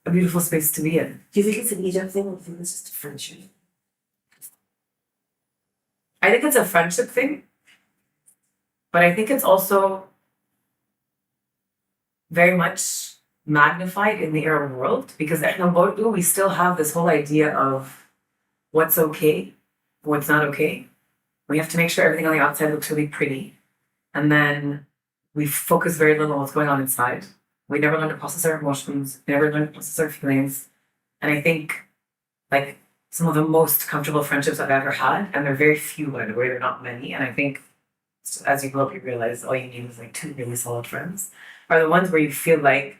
a beautiful space to be in. Do you think it's an Egypt thing, or do you think it's just a friendship? I think it's a friendship thing, but I think it's also very much magnified in the Arab world because in Ubuntu we still have this whole idea of what's okay, what's not okay. We have to make sure everything on the outside looks really pretty. And then we focus very little on what's going on inside. We never learn to process our emotions, we never learn to process our feelings. And I think like some of the most comfortable friendships I've ever had, and they're very few by the way, they're not many. And I think as you grow up you realize all you need is like two really solid friends, are the ones where you feel like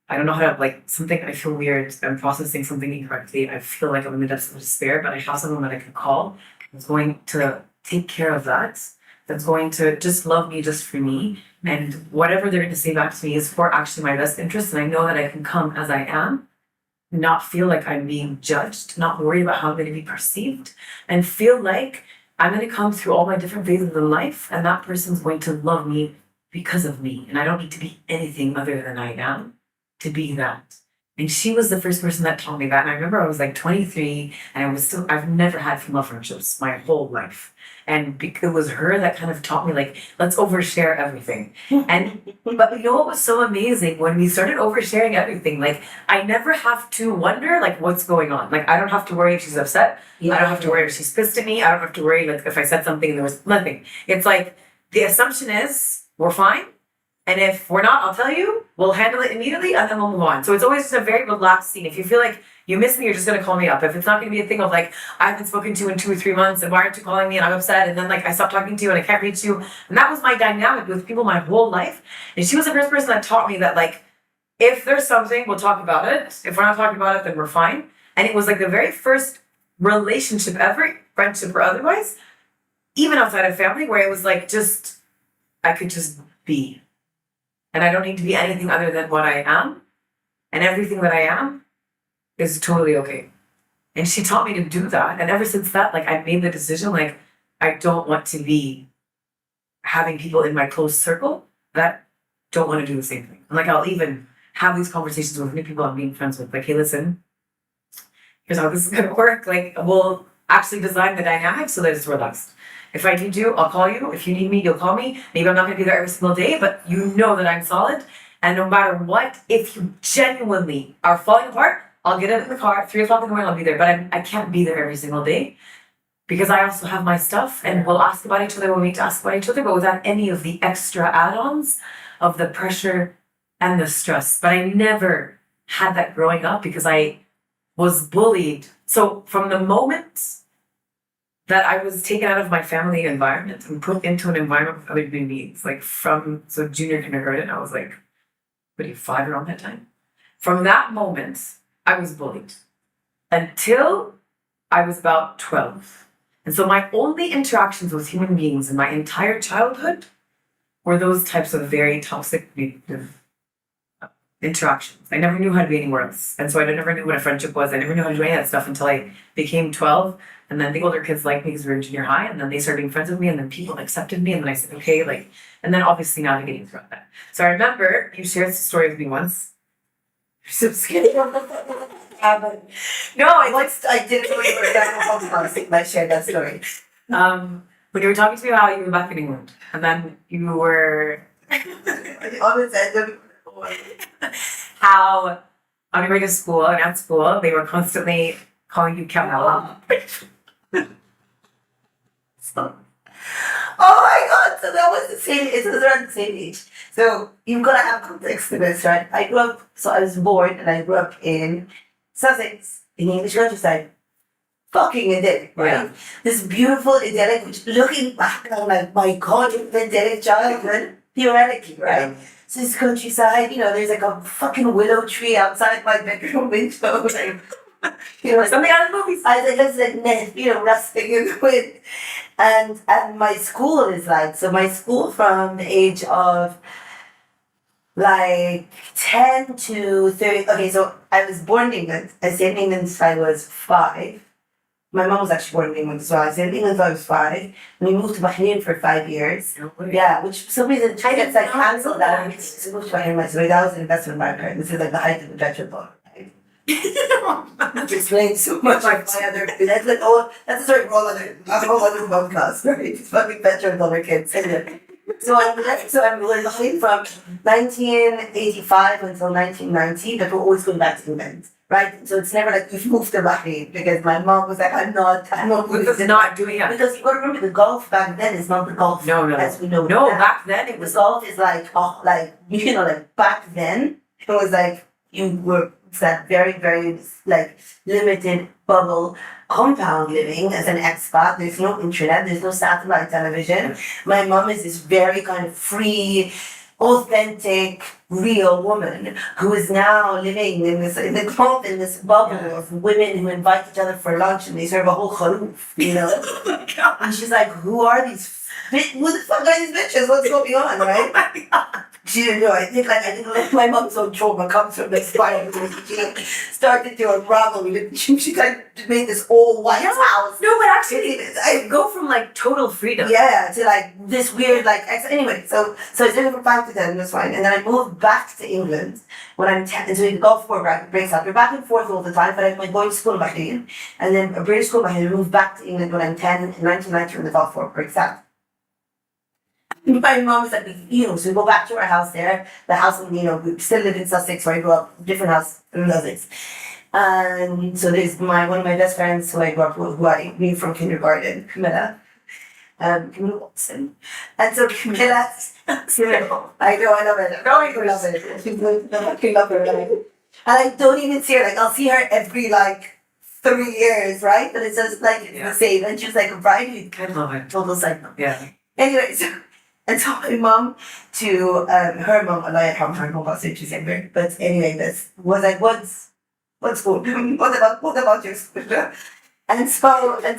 I don't know how to like something I feel weird, I'm processing something incorrectly, I feel like I'm in the depths of despair, but I have someone that I can call that's going to take care of that, that's going to just love me just for me. And whatever they're going to say back to me is for actually my best interest. And I know that I can come as I am, not feel like I'm being judged, not worry about how I'm going to be perceived, and feel like I'm going to come through all my different phases in life and that person's going to love me because of me. And I don't need to be anything other than I am to be that. And she was the first person that taught me that. And I remember I was like 23 and I've never had female friendships my whole life. And it was her that kind of taught me like, let's overshare everything. But you know what was so amazing when we started oversharing everything, like I never have to wonder like what's going on. Like I don't have to worry if she's upset. Yeah. I don't have to worry if she's pissed at me. I don't have to worry like if I said something and there was nothing. It's like the assumption is we're fine. And if we're not, I'll tell you, we'll handle it immediately and then we'll move on. So it's always just a very relaxed scene. If you feel like you miss me, you're just going to call me up. If it's not going to be a thing of like, I haven't spoken to you in 2 or 3 months and why aren't you calling me and I'm upset and then like I stopped talking to you and I can't reach you. And that was my dynamic with people my whole life. And she was the first person that taught me that like, if there's something, we'll talk about it. If we're not talking about it, then we're fine. And it was like the very first relationship ever, friendship or otherwise, even outside of family, where it was like just, I could just be. And I don't need to be anything other than what I am. And everything that I am is totally okay. And she taught me to do that. And ever since that, like I made the decision, like I don't want to be having people in my close circle that don't want to do the same thing. And like I'll even have these conversations with new people I'm being friends with. Like, hey, listen, here's how this is gonna work. Like we'll actually design the dynamic so that it's relaxed. If I need you, I'll call you. If you need me, you'll call me. Maybe I'm not going to be there every single day, but you know that I'm solid. And no matter what, if you genuinely are falling apart, I'll get it in the car. 3 o'clock in the morning, I'll be there. But I can't be there every single day because I also have my stuff and we'll ask about each other when we need to ask about each other, but without any of the extra add-ons of the pressure and the stress. But I never had that growing up because I was bullied. So from the moment that I was taken out of my family environment and put into an environment with other human beings, like so junior kindergarten, I was like, 5 around that time. From that moment, I was bullied until I was about 12. And so my only interactions with human beings in my entire childhood were those types of very toxic, negative interactions. I never knew how to be anywhere else. And so I never knew what a friendship was. I never knew how to do any of that stuff until I became 12. And then the older kids liked me because we were in junior high. And then they started being friends with me. And then people accepted me. And then I said, okay, like, and then obviously navigating throughout that. So I remember you shared this story with me once. You're so skinny. No, I didn't know you were that podcast. I shared that story. When you were talking to me about how you were back in England. And then you were... how on your way to school and at school, they were constantly calling you Kamala. Oh my god, so that was the same, it was around the same age. So you've got to have context to this, right? I was born and I grew up in Sussex, in the English countryside. Fucking idyllic, right? Yeah. This beautiful idyllic, which looking back, I'm like, my god, it's an idyllic childhood, theoretically, right? Yeah. So this countryside, there's like a fucking willow tree outside my bedroom window, like, something out of the movies. I was like, rusting in the wind. And my school is like, so my school from the age of like 10 to 30, okay, so I was born in England. I stayed in England since I was 5. My mom was actually born in England as well. I stayed in England until I was 5. And we moved to Bahrain for 5 years. Yeah, which for some reason China like cancelled that. We moved to Bahrain. So that was an investment by my parents. This is like the height of the vegetable. Right? Which explains so much of my other. That's a story for a whole other podcast, right? It's fucking better with other kids. Anyway. I'm living from 1985 until 1990, but we're always going back to England, right? So it's never like we've moved to Bahrain because my mom was like, I'm not moving Because to not doing it. because you got to remember the golf back then is not the golf No, as we know it No, now. back then it The was golf is like like back then it was like you were that very very like limited bubble compound living as an expat. There's no internet, there's no satellite television. My mom is this very kind of free, authentic, real woman who is now living in this bubble of women who invite each other for lunch and they serve a whole khaloof, you know? And she's like, who are these? Who the fuck are these bitches? What's going on, right? She didn't know. I think my mom's own trauma comes from this fire. She started to unravel. She kind of made this all white house. No, but actually, I go from like total freedom. Yeah, to like this weird anyway. So I did from 5 to 10. That's fine. And then I moved back to England when I'm 10. And so the Gulf War breaks up. We're back and forth all the time. But I'm going to school back again, and then a British school back. I moved back to England when I'm 10 in 1990 when the Gulf War breaks up. My mom is like, so we go back to our house there. The house, we still live in Sussex, where I grew up, different house in Sussex. And so there's one of my best friends who I grew up with, who I knew from kindergarten, Camilla. Camilla Watson. And so Camilla, I know, I love it. I love it. I fucking love her. And I don't even see her, I'll see her every 3 years, right? But it's just it's the same. And she's like a bride. I love it. Total cycle. Yeah. Anyway, and so my mom to her mom, I can't remember what she's younger, but anyway, this was like, what's good? what about your school? And so my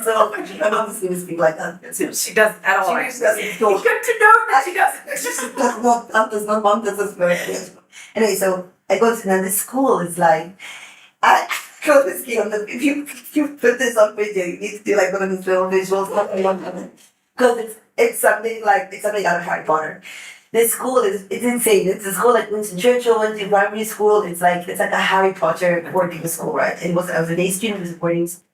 mom doesn't even speak like that. She doesn't at all. She just doesn't talk. Good to know that she doesn't. It's just mom doesn't. Anyway, so I go to this school is like I go to ski on the if you put this on video, you need to do one of these little visuals because it's something out of Harry Potter. This school it's insane. It's a school like Winston Churchill went to primary school. It's like a Harry Potter boarding school, right? I was a day student, it was a boarding school.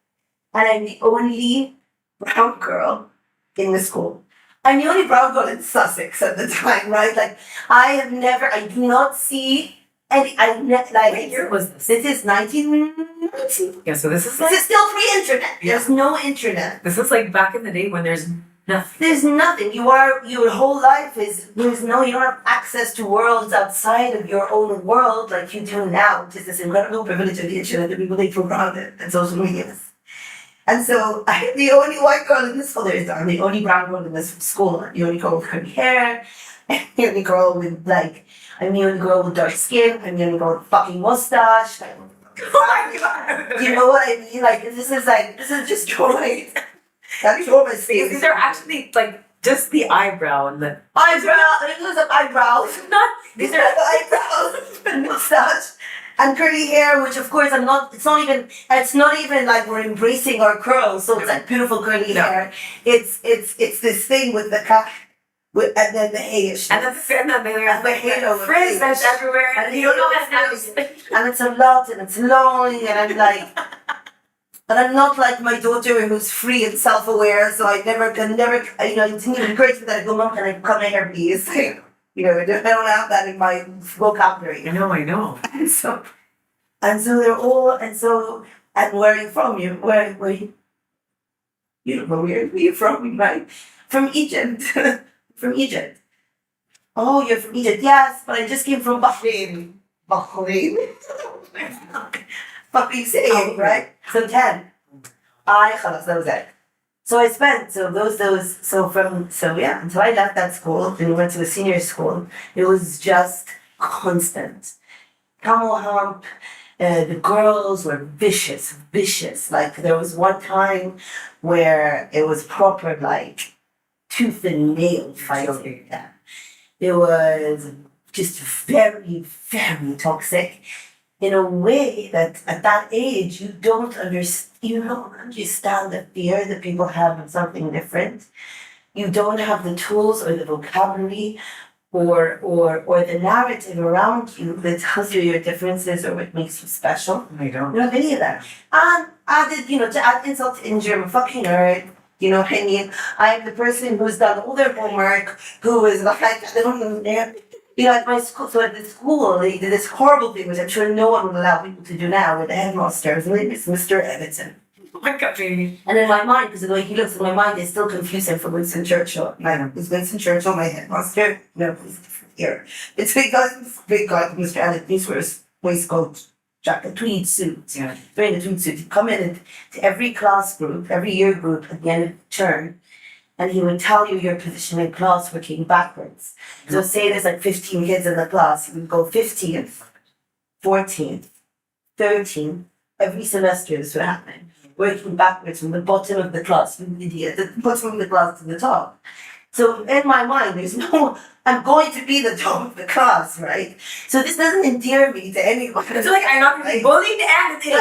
And I'm the only brown girl in the school. I'm the only brown girl in Sussex at the time, right? I do not see any, What year was this? This is 1990. Yeah, so this is still pre-internet. There's no internet. This is back in the day when there's nothing. There's nothing. Your whole life you don't have access to worlds outside of your own world like you do now, which is this incredible privilege of the internet that people take for granted and social media. And so I'm the only white girl in this school. I'm the only brown girl in this school. I'm the only girl with curly hair. I'm the only girl with I'm the only girl with dark skin. I'm the only girl with fucking mustache. Oh my god! You know what I mean? This is just trauma. That's trauma. These are actually just the eyebrow and the eyebrows. These are eyebrows and mustache. And curly hair, which of course it's not even like we're embracing our curls, so it's beautiful curly hair. It's this thing with the cap, and then the hayish. And the halo frizz that's everywhere. And you don't know what's and it's a lot, and it's long, and I'm like, but I'm not like my daughter who's free and self-aware, so I it didn't even occur to me that I go, Mom, can I cut my hair please? I don't have that in my vocabulary. I know. And so they're all, and where are you from? Where you don't know where you're from, right? From Egypt. From Egypt. Oh, you're from Egypt. Yes, but I just came from Bahrain. Bahrain? Fuck you saying, right? So 10. Khalas, that was it. So I spent until I left that school and went to a senior school, it was just constant. Camel hump, the girls were vicious. There was one time where it was proper tooth and nail fighting. Yeah. It was just very, very toxic in a way that at that age you don't understand the fear that people have of something different. You don't have the tools or the vocabulary or the narrative around you that tells you your differences or what makes you special. I don't. You don't have any of that. And added, to add insult to injury, I'm a fucking nerd. You know what I mean? I'm the person who's done all their homework, who is like, I don't know. At my school, so at the school, they did this horrible thing, which I'm sure no one would allow people to do now with the headmaster. His name is Mr. Everton. Oh my God, baby. And in my mind, because of the way he looks in my mind, I still confuse him for Winston Churchill. I know, is Winston Churchill my headmaster? No, he's different here. It's because big guy, Mr. Allen, he wears waistcoat, jacket, tweed suit. Yeah. Wearing a tweed suit. He'd come in to every class group, every year group at the end of the term, and he would tell you your position in class working backwards. So say there's like 15 kids in the class, he would go 15th, 14th, 13th, every semester this would happen. Working backwards from the bottom of the class, from the bottom of the class to the top. So in my mind, there's no, I'm going to be the top of the class, right? So this doesn't endear me to anyone. I feel like I'm not going to be bullied and You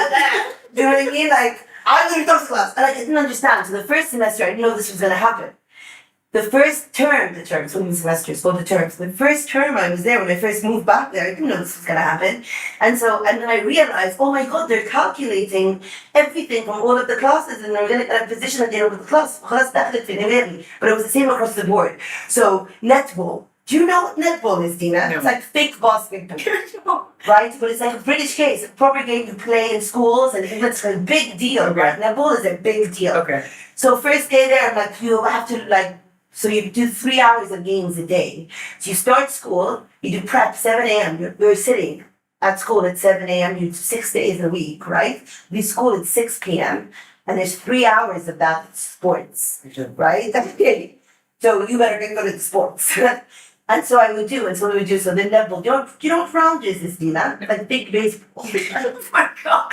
know what I mean? Like, I'm going to top of the class. And I didn't understand. So the first semester, I didn't know this was going to happen. The first term, so many semesters, so the terms. The first term I was there, when I first moved back there, I didn't know this was going to happen. And then I realized, oh my God, they're calculating everything from all of the classes and they're going to get a position at the end of the class. But it was the same across the board. So, netball. Do you know what netball is, Dina? No. It's like fake basketball. Right? But it's like a British case, a proper game you play in schools, and it's a big deal, Okay. right? Netball is a big deal. Okay. So first day there, I'm like, you have to so you do 3 hours of games a day. So you start school, you do prep 7 a.m. You're sitting at school at 7 a.m. You do 6 days a week, right? You school at 6 p.m. and there's 3 hours of that sports, right? Okay. So you better get good at sports. And so I would do, and so we would do, so then netball. You know what rounders is, Dina? Like big baseball. Oh my God.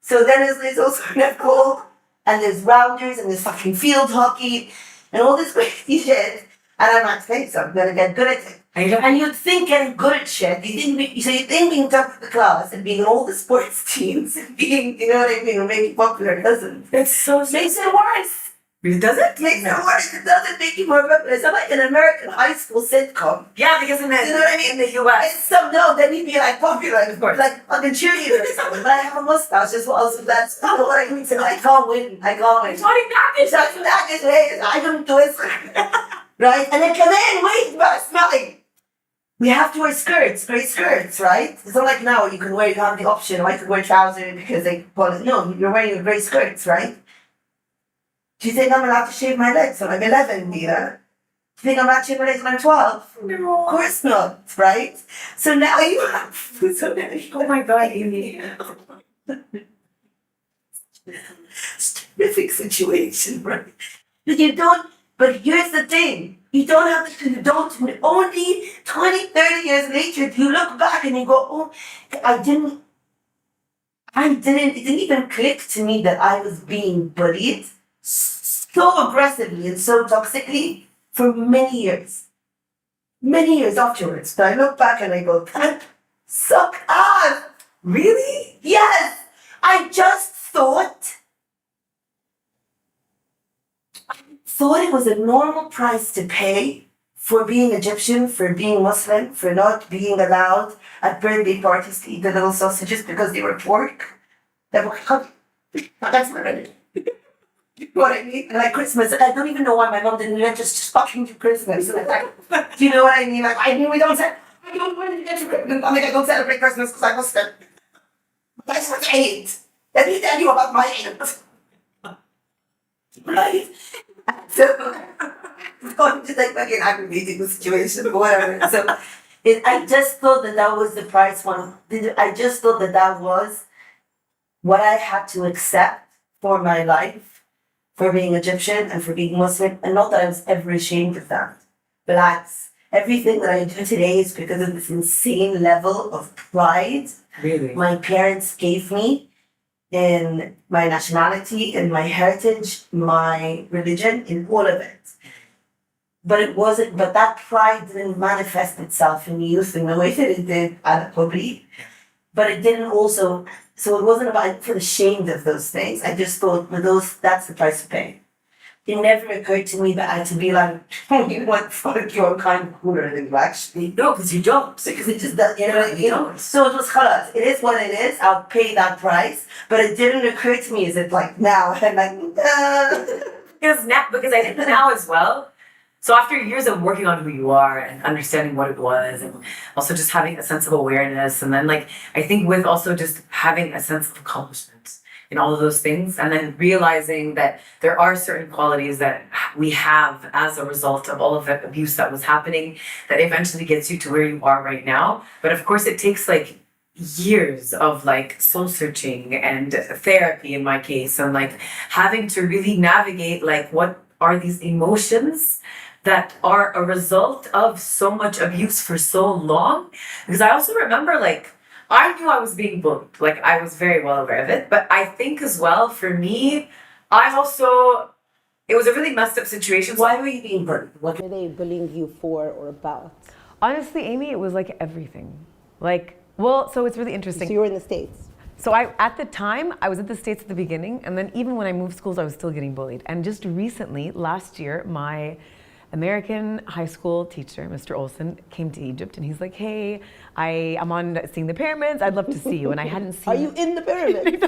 So then there's also netball, and there's rounders, and there's fucking field hockey, and all this crazy shit. And I'm like, hey, so I'm gonna get good at it. And you'd think getting good at shit, you think being top of the class and being in all the sports teams and being, you know what I mean, and being popular doesn't. It's so Makes it worse. Does it? Makes it worse. It doesn't make you more popular. It's not like an American high school sitcom. Yeah, because in the, You know what I mean? in the US. It's no, then you'd be like popular, Of course. like fucking cheerleader or something. But I have a mustache as well, so that's not what I mean. So I can't win. I can't win. Sorry, It's not that is hey, I don't do it. Right? And then come in, wait, but smelling. We have to wear skirts, great skirts, right? It's not like now you have the option, or I could wear trousers because they call it. No, you're wearing your great skirts, right? Do you think I'm allowed to shave my legs when I'm 11, Dina? Do you think I'm allowed to shave my legs when I'm 12? No. Of course not, right? So now you have Oh my God, Amy. terrific situation, right? But here's the thing. You don't have to, only 20, 30 years later, do you look back and you go, oh, it didn't even click to me that I was being bullied so aggressively and so toxically for many years. Many years afterwards. So I look back and I go, that sucked ass. Really? Yes. I just thought it was a normal price to pay for being Egyptian, for being Muslim, for not being allowed at birthday parties to eat the little sausages because they were pork. That's not it. You know what I mean? And like Christmas, I don't even know why my mom didn't let us just fucking do Christmas. Do you know what I mean? Like, I mean, I don't celebrate Christmas because I was there. That's what I hate. Let me tell you about my hate. Right? So, I'm going to like fucking aggravating the situation or whatever. So, I just thought that was the price one. I just thought that was what I had to accept for my life, for being Egyptian and for being Muslim, and not that I was ever ashamed of that. Relax. Everything that I do today is because of this insane level of pride Really? my parents gave me in my nationality, in my heritage, my religion, in all of it. But that pride didn't manifest itself in youth in the way that it did at Publi. But it didn't also, so it wasn't about, I didn't feel ashamed of those things. I just thought, that's the price to pay. it never occurred to me that I had to be like, you want fuck, you're kind of cooler than you actually. No, because you don't. Because it just does, you know what I You mean? don't. So it was colors. It is what it is. I'll pay that price. But it didn't occur to me, is it like now? And I'm like, Because I think now as well. So after years of working on who you are and understanding what it was, and also just having a sense of awareness, and then like I think with also just having a sense of accomplishment in all of those things, and then realizing that there are certain qualities that we have as a result of all of that abuse that was happening, that eventually gets you to where you are right now. But of course, it takes like years of like soul searching and therapy in my case, and like having to really navigate like what are these emotions that are a result of so much abuse for so long. Because I also remember like I knew I was being bullied, like I was very well aware of it, but I think as well for me, I also it was a really messed up situation. why were you being bullied? What What are they bullying you for or about? Honestly, Amy, it was like everything. Like, well, so it's really interesting. So you were in the States. So at the time, I was at the States at the beginning, and then even when I moved schools, I was still getting bullied. And just recently, last year, my American high school teacher, Mr. Olson, came to Egypt, and he's like, "Hey, I'm on seeing the pyramids. I'd love to see you." And I hadn't seen. Are you in the pyramids?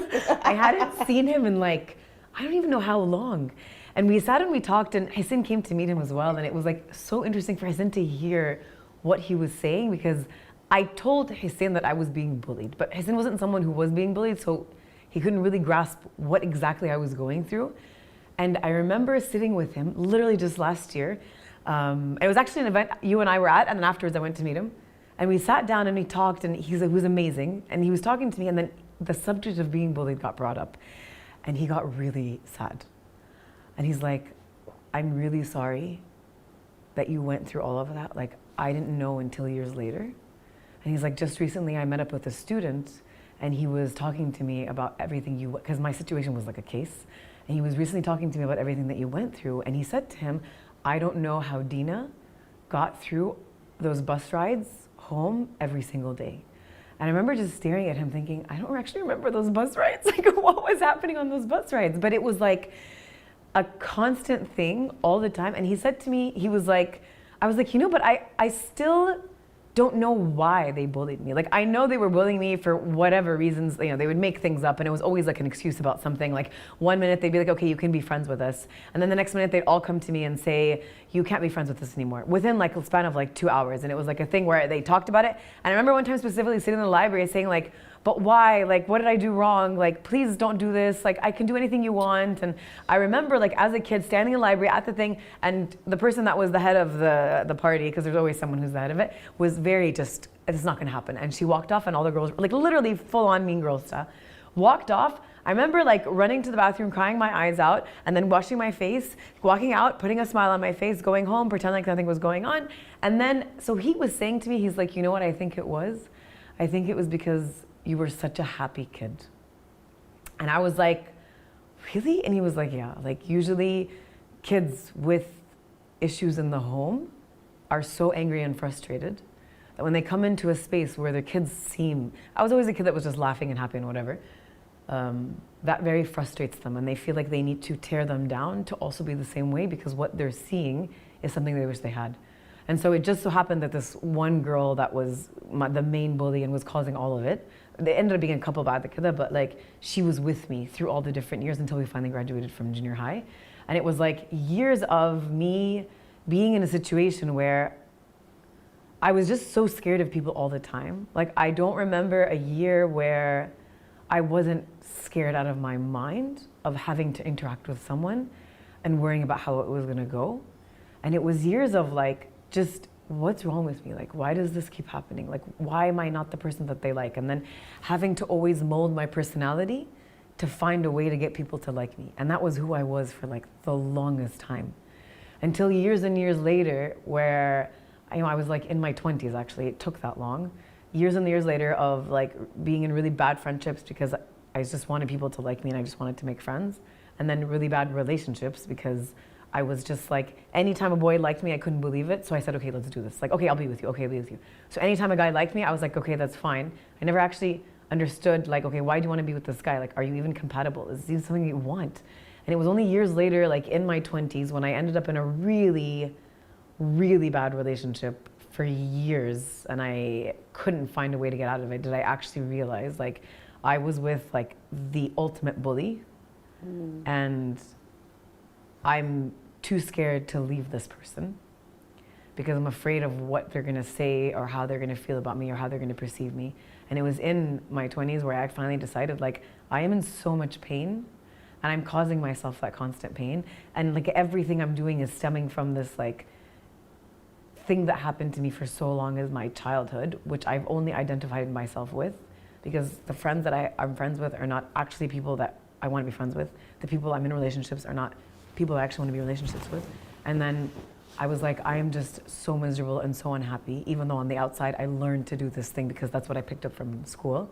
I hadn't seen him in like I don't even know how long. And we sat and we talked, and Hassan came to meet him as well, and it was like so interesting for Hassan to hear what he was saying, because I told Hassan that I was being bullied, but Hassan wasn't someone who was being bullied, so he couldn't really grasp what exactly I was going through. And I remember sitting with him literally just last year. It was actually an event you and I were at, and then afterwards I went to meet him. And we sat down and we talked, and he was amazing. And he was talking to me, and then the subject of being bullied got brought up. And he got really sad. And he's like, "I'm really sorry that you went through all of that. Like, I didn't know until years later." And he's like, "Just recently I met up with a student, and he was talking to me about everything because my situation was like a case. And he was recently talking to me about everything that you went through. And he said to him, I don't know how Dina got through those bus rides home every single day." And I remember just staring at him thinking, I don't actually remember those bus rides. Like, what was happening on those bus rides? But it was like a constant thing all the time. And he said to me, he was like, I was like, but I still don't know why they bullied me. Like, I know they were bullying me for whatever reasons. They would make things up, and it was always like an excuse about something. Like, one minute they'd be like, "Okay, you can be friends with us," and then the next minute they'd all come to me and say, "You can't be friends with us anymore," within like a span of like 2 hours. And it was like a thing where they talked about it. And I remember one time specifically sitting in the library saying like, "But why? Like, what did I do wrong? Like, please don't do this. Like, I can do anything you want." And I remember like as a kid standing in the library at the thing, and the person that was the head of the party, because there's always someone who's the head of it, was very just, "It's not gonna happen." And she walked off, and all the girls, like literally full on mean girl stuff, walked off. I remember like running to the bathroom, crying my eyes out, and then washing my face, walking out, putting a smile on my face, going home, pretending like nothing was going on. And then, so he was saying to me, he's like, "You know what I think it was? I think it was because you were such a happy kid." And I was like, "Really?" And he was like, "Yeah, like usually kids with issues in the home are so angry and frustrated that when they come into a space where their kids seem," I was always a kid that was just laughing and happy and whatever, that very frustrates them, and they feel like they need to tear them down to also be the same way, because what they're seeing is something they wish they had." And so it just so happened that this one girl that was the main bully and was causing all of it, they ended up being a couple بعد كده, but like she was with me through all the different years until we finally graduated from junior high. And it was like years of me being in a situation where I was just so scared of people all the time. Like, I don't remember a year where I wasn't scared out of my mind of having to interact with someone and worrying about how it was gonna go. And it was years of like, just what's wrong with me? Like, why does this keep happening? Like, why am I not the person that they like? And then having to always mold my personality to find a way to get people to like me. And that was who I was for like the longest time. Until years and years later, where I was like in my 20s actually, it took that long. Years and years later of like being in really bad friendships because I just wanted people to like me and I just wanted to make friends. And then really bad relationships because I was just like, anytime a boy liked me, I couldn't believe it. So I said, okay, let's do this. Like, okay, I'll be with you. Okay, I'll be with you. So anytime a guy liked me, I was like, okay, that's fine. I never actually understood like, okay, why do you want to be with this guy? Like, are you even compatible? Is this something you want? And it was only years later, like in my 20s, when I ended up in a really, really bad relationship for years and I couldn't find a way to get out of it, did I actually realize like I was with like the ultimate bully and I'm too scared to leave this person because I'm afraid of what they're gonna say or how they're gonna feel about me or how they're gonna perceive me. And it was in my 20s where I finally decided like I am in so much pain and I'm causing myself that constant pain. And like everything I'm doing is stemming from this like thing that happened to me for so long as my childhood, which I've only identified myself with because the friends that I'm friends with are not actually people that I want to be friends with. The people I'm in relationships are not people I actually want to be in relationships with. And then I was like, I am just so miserable and so unhappy, even though on the outside I learned to do this thing because that's what I picked up from school.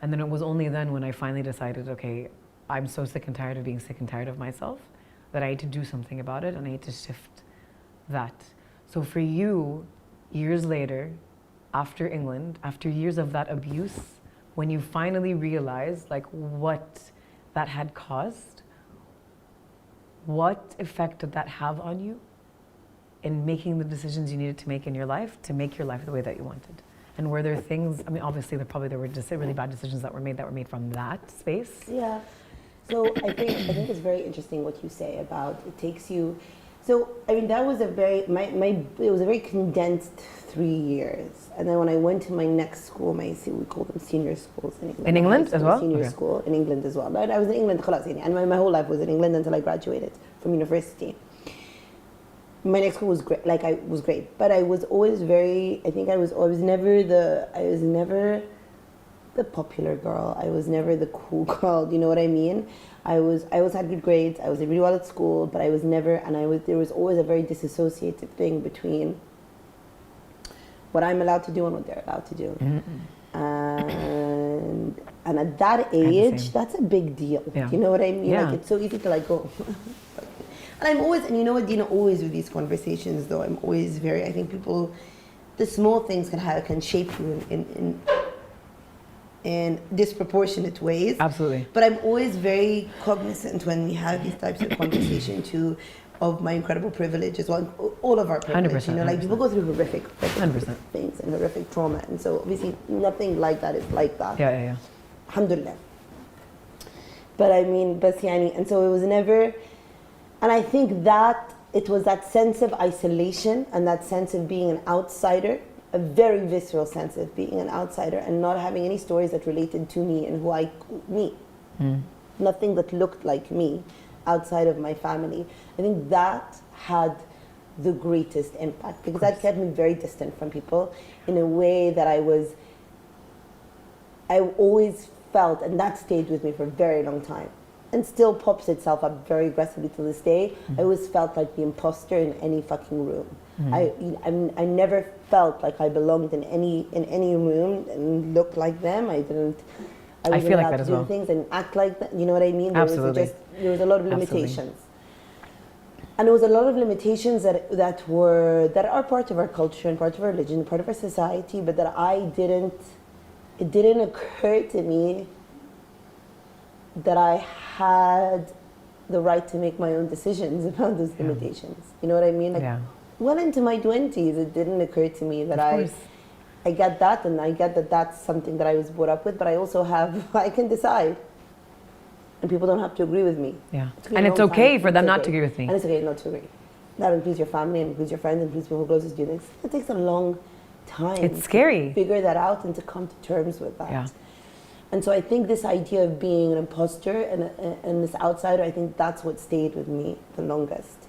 And then it was only then when I finally decided, okay, I'm so sick and tired of being sick and tired of myself that I need to do something about it and I need to shift that. So for you, years later, after England, after years of that abuse, when you finally realized like what that had caused, what effect did that have on you in making the decisions you needed to make in your life to make your life the way that you wanted? And were there things, I mean, obviously there were just really bad decisions that were made from that space. Yeah. So I think it's very interesting what you say about it takes you. So I mean that was a very it was a very condensed 3 years, and then when I went to my next school, we call them senior schools in England. In England as well? Senior school in England as well. Right? I was in England, and my whole life was in England until I graduated from university. My next school was great. Like I was great, but I was always very. I think I was never the popular girl. I was never the cool girl. Do you know what I mean? I always had good grades. I was really well at school, but I was never, there was always a very disassociative thing between what I'm allowed to do and what they're allowed to do. And at that age, that's a big deal. Yeah. You know what I mean? Yeah. Like it's so easy to like go. And I'm always, and you know what, Dina, always with these conversations though, I'm always very, I think people, the small things can shape you in disproportionate ways. Absolutely. But I'm always very cognizant when we have these types of conversation too, of my incredible privilege as well. All of our privilege, 100%, you know, like 100%. people go through horrific 100%. things and horrific trauma, and so obviously nothing like that is like that. Yeah. Alhamdulillah. But I mean, and so it was never, and I think that it was that sense of isolation and that sense of being an outsider, a very visceral sense of being an outsider and not having any stories that related to me and me. Nothing that looked like me outside of my family. I think that had the greatest impact because that kept me very distant from people in a way that I always felt, and that stayed with me for a very long time and still pops itself up very aggressively to this day. I always felt like the imposter in any fucking room. I never felt like I belonged in any room and looked like them. I wasn't feel like allowed that to as do well. things and act like that. You know what I mean? Absolutely. There was a lot of limitations. And there was a lot of limitations that are part of our culture and part of our religion, part of our society, but that it didn't occur to me that I had the right to make my own decisions about those limitations. You know what I mean? Like, well into my 20s, it didn't occur to me that I get that, and I get that that's something that I was brought up with, but I also I can decide. And people don't have to agree with me. Yeah. And it's okay for them not to agree with me. And it's okay not to agree. That includes your family, and includes your friends, and includes people closest to you. It takes a long time. It's scary. To figure that out and to come to terms with that. Yeah. And so I think this idea of being an imposter and this outsider, I think that's what stayed with me the longest.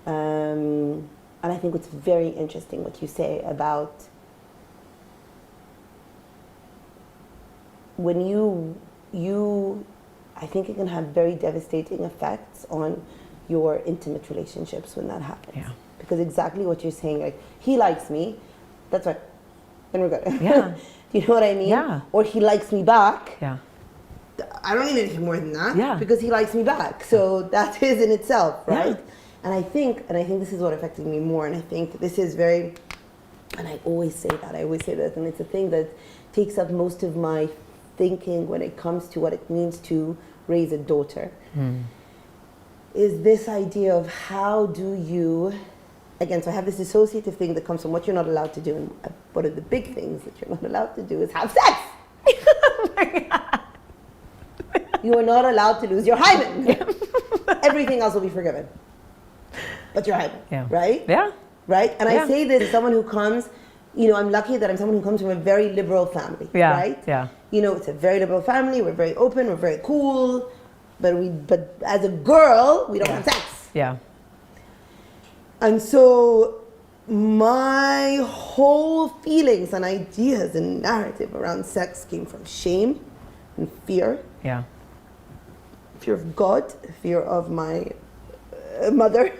And I think it's very interesting what you say about when I think it can have very devastating effects on your intimate relationships when that happens. Yeah. Because exactly what you're saying, like, he likes me, that's right, then we're good. Yeah. Do you know what I mean? Yeah. Or he likes me back. Yeah. I don't need anything more than that. Yeah. Because he likes me back. So that is in itself, right? Yeah. And I think this is what affected me more. And I think this is very, and I always say that, and it's a thing that takes up most of my thinking when it comes to what it means to raise a daughter. is this idea of how do you, again, so I have this dissociative thing that comes from what you're not allowed to do, and one of the big things that you're not allowed to do is have sex. Oh my God. You are not allowed to lose your hymen. Everything else will be forgiven, but your hymen, right? Yeah. Right? And Yeah. I say this as someone who comes, I'm lucky that I'm someone who comes from a very liberal family, right? Yeah. It's a very liberal family. We're very open. We're very cool. But as a girl, we don't have sex. Yeah. And so my whole feelings and ideas and narrative around sex came from shame and fear. Yeah. Fear of God, fear of my mother,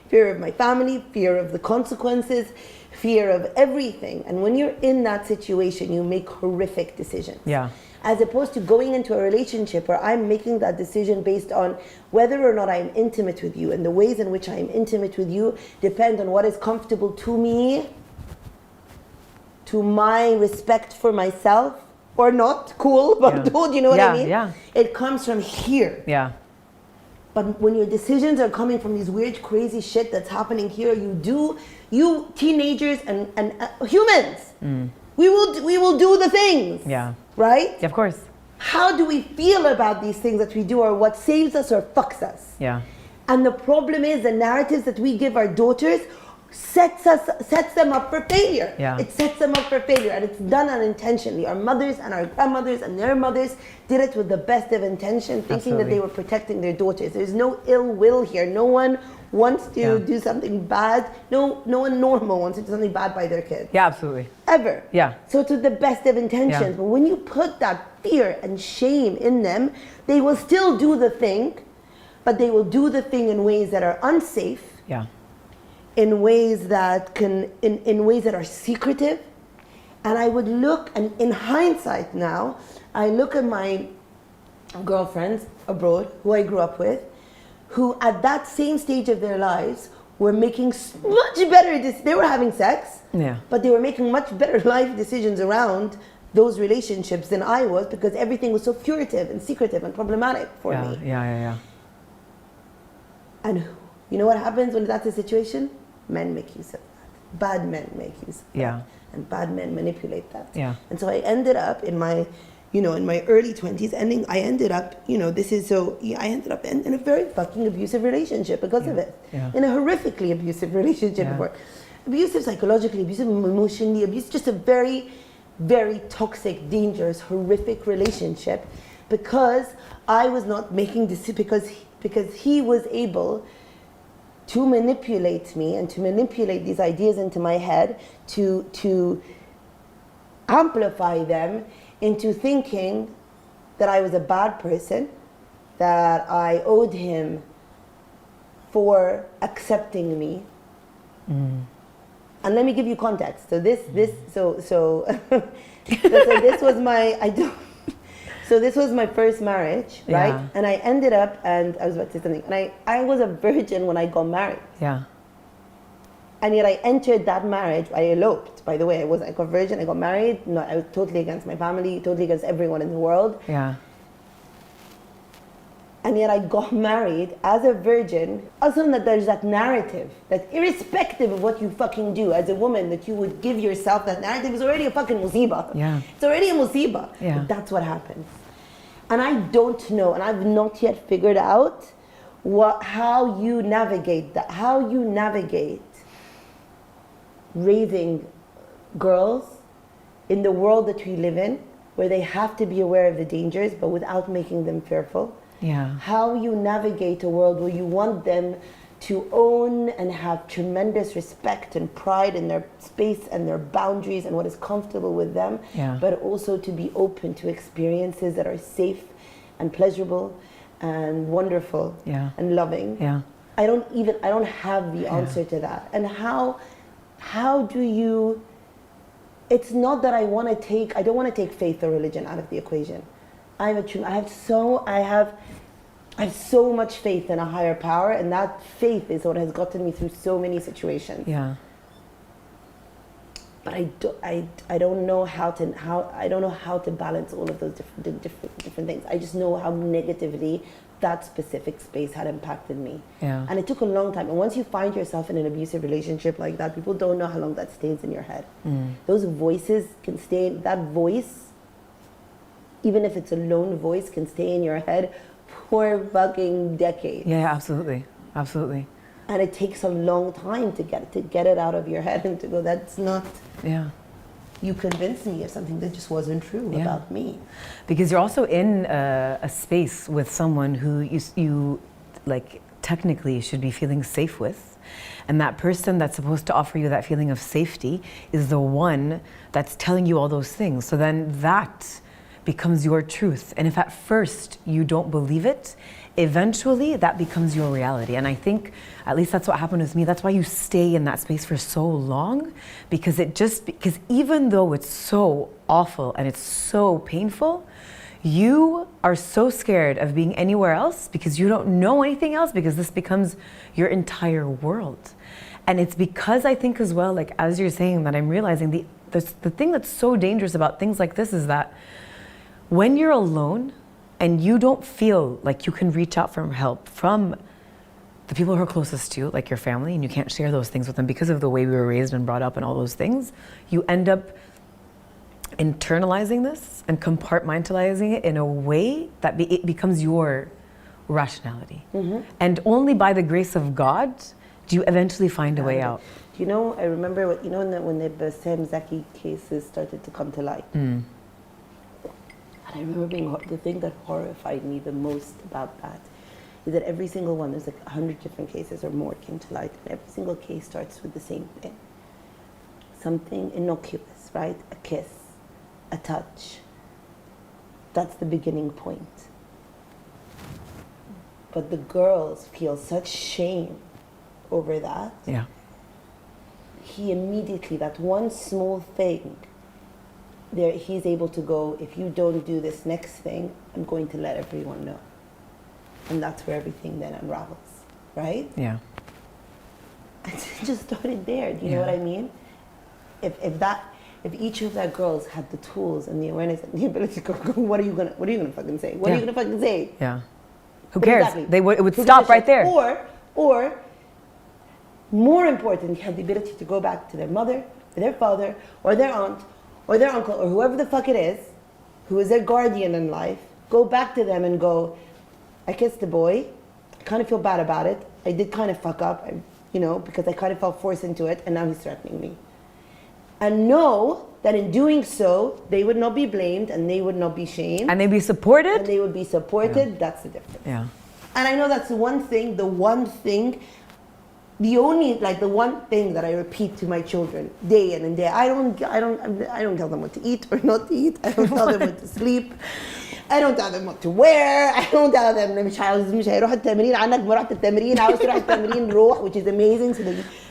fear of my family, fear of the consequences, fear of everything. And when you're in that situation, you make horrific decisions. Yeah. As opposed to going into a relationship where I'm making that decision based on whether or not I'm intimate with you, and the ways in which I'm intimate with you depend on what is comfortable to me, to my respect for myself, or not. Cool, but dude, you know what I mean? Yeah. It comes from here. Yeah. But when your decisions are coming from these weird, crazy shit that's happening here, you teenagers and humans, we will do the things. Yeah. Right? Yeah, of course. How do we feel about these things that we do, or what saves us or fucks us? Yeah. And the problem is the narratives that we give our daughters sets them up for failure. Yeah. It sets them up for failure, and it's done unintentionally. Our mothers and our grandmothers and their mothers did it with the best of intention, thinking that they were protecting their daughters. There's no ill will here. No one wants to do something bad. No one normal wants to do something bad by their kids. Yeah, absolutely. Ever. Yeah. So it's with the best of intentions. Yeah. But when you put that fear and shame in them, they will still do the thing, but they will do the thing in ways that are unsafe. Yeah. In ways that in ways that are secretive. And I would look, and in hindsight now, I look at my girlfriends abroad who I grew up with, who at that same stage of their lives were making much better they were having sex, but they were making much better life decisions around those relationships than I was, because everything was so punitive and secretive and problematic for me. Yeah. And you know what happens when that's the situation? Men make use of that. Bad men make use of that. Yeah. And bad men manipulate that. Yeah. And so I ended up in my early 20s, I ended up in a very fucking abusive relationship because of it. Yeah. In a horrifically abusive relationship before. Abusive psychologically, abusive emotionally, just a very, very toxic, dangerous, horrific relationship, because I was not making this, because he was able to manipulate me and to manipulate these ideas into my head, to amplify them into thinking that I was a bad person, that I owed him for accepting me. And let me give you context. So this was my first marriage, right? Yeah. And I ended up, and I was about to say something, and I was a virgin when I got married. Yeah. And yet I entered that marriage, I eloped, by the way. I got virgin, I got married. No, I was totally against my family, totally against everyone in the world. Yeah. And yet I got married as a virgin. Also, that there's that narrative that irrespective of what you fucking do as a woman, that you would give yourself that narrative is already a fucking musiba. Yeah. It's already a musiba. Yeah. But that's what happens. And I don't know, and I've not yet figured out how you navigate that, how you navigate raising girls in the world that we live in, where they have to be aware of the dangers, but without making them fearful. Yeah. How you navigate a world where you want them to own and have tremendous respect and pride in their space and their boundaries and what is comfortable with them, but also to be open to experiences that are safe and pleasurable and wonderful and loving. Yeah. I don't have the answer to that. And how do you, it's not that I don't want to take faith or religion out of the equation. I have so much faith in a higher power, and that faith is what has gotten me through so many situations. Yeah. But I don't know how to balance all of those different things. I just know how negatively that specific space had impacted me. Yeah. And it took a long time. And once you find yourself in an abusive relationship like that, people don't know how long that stays in your head. Those voices can stay, that voice, even if it's a lone voice, can stay in your head for fucking decades. Yeah, absolutely. Absolutely. And it takes a long time to get it out of your head and to go, that's not, Yeah. you convinced me of something that just wasn't true about me. Because you're also in a space with someone who you like technically should be feeling safe with. And that person that's supposed to offer you that feeling of safety is the one that's telling you all those things. So then that becomes your truth. And if at first you don't believe it, eventually that becomes your reality. And I think at least that's what happened with me. That's why you stay in that space for so long, because even though it's so awful and it's so painful, you are so scared of being anywhere else because you don't know anything else, because this becomes your entire world. And it's because I think as well, like as you're saying, that I'm realizing the thing that's so dangerous about things like this is that when you're alone and you don't feel like you can reach out for help from the people who are closest to you, like your family, and you can't share those things with them because of the way we were raised and brought up and all those things, you end up internalizing this and compartmentalizing it in a way that it becomes your rationality. And only by the grace of God do you eventually find a way out. You know, I remember when the Bassem Zaki cases started to come to light. And I remember the thing that horrified me the most about that is that every single one, there's like 100 different cases or more came to light, and every single case starts with the same thing. Something innocuous, right? A kiss, a touch. That's the beginning point. But the girls feel such shame over that. Yeah. He immediately, that one small thing, he's able to go, if you don't do this next thing, I'm going to let everyone know. And that's where everything then unravels, right? Yeah. It just started there. Do you know what I mean? If each of that girls had the tools and the awareness and the ability to go, what are you gonna fucking say? What are you gonna fucking say? Yeah. Who cares? Exactly. It would Who gives stop a right shit? there. Or more important, you have the ability to go back to their mother, or their father, or their aunt, or their uncle, or whoever the fuck it is, who is their guardian in life. Go back to them and go, I kissed the boy. I kind of feel bad about it. I did kind of fuck up, because I kind of felt forced into it, and now he's threatening me. And know that in doing so, they would not be blamed, and they would not be shamed. And they'd be supported. And they would be supported. Yeah. That's the difference. Yeah. And I know that's the one thing, the one thing that I repeat to my children day in and day. I don't tell them what to eat or not to eat. I don't tell them what to sleep. I don't tell them what to wear. I don't tell them مش هيروح التمرين عنك ما رحت التمرين عاوز تروح التمرين روح, which is amazing. So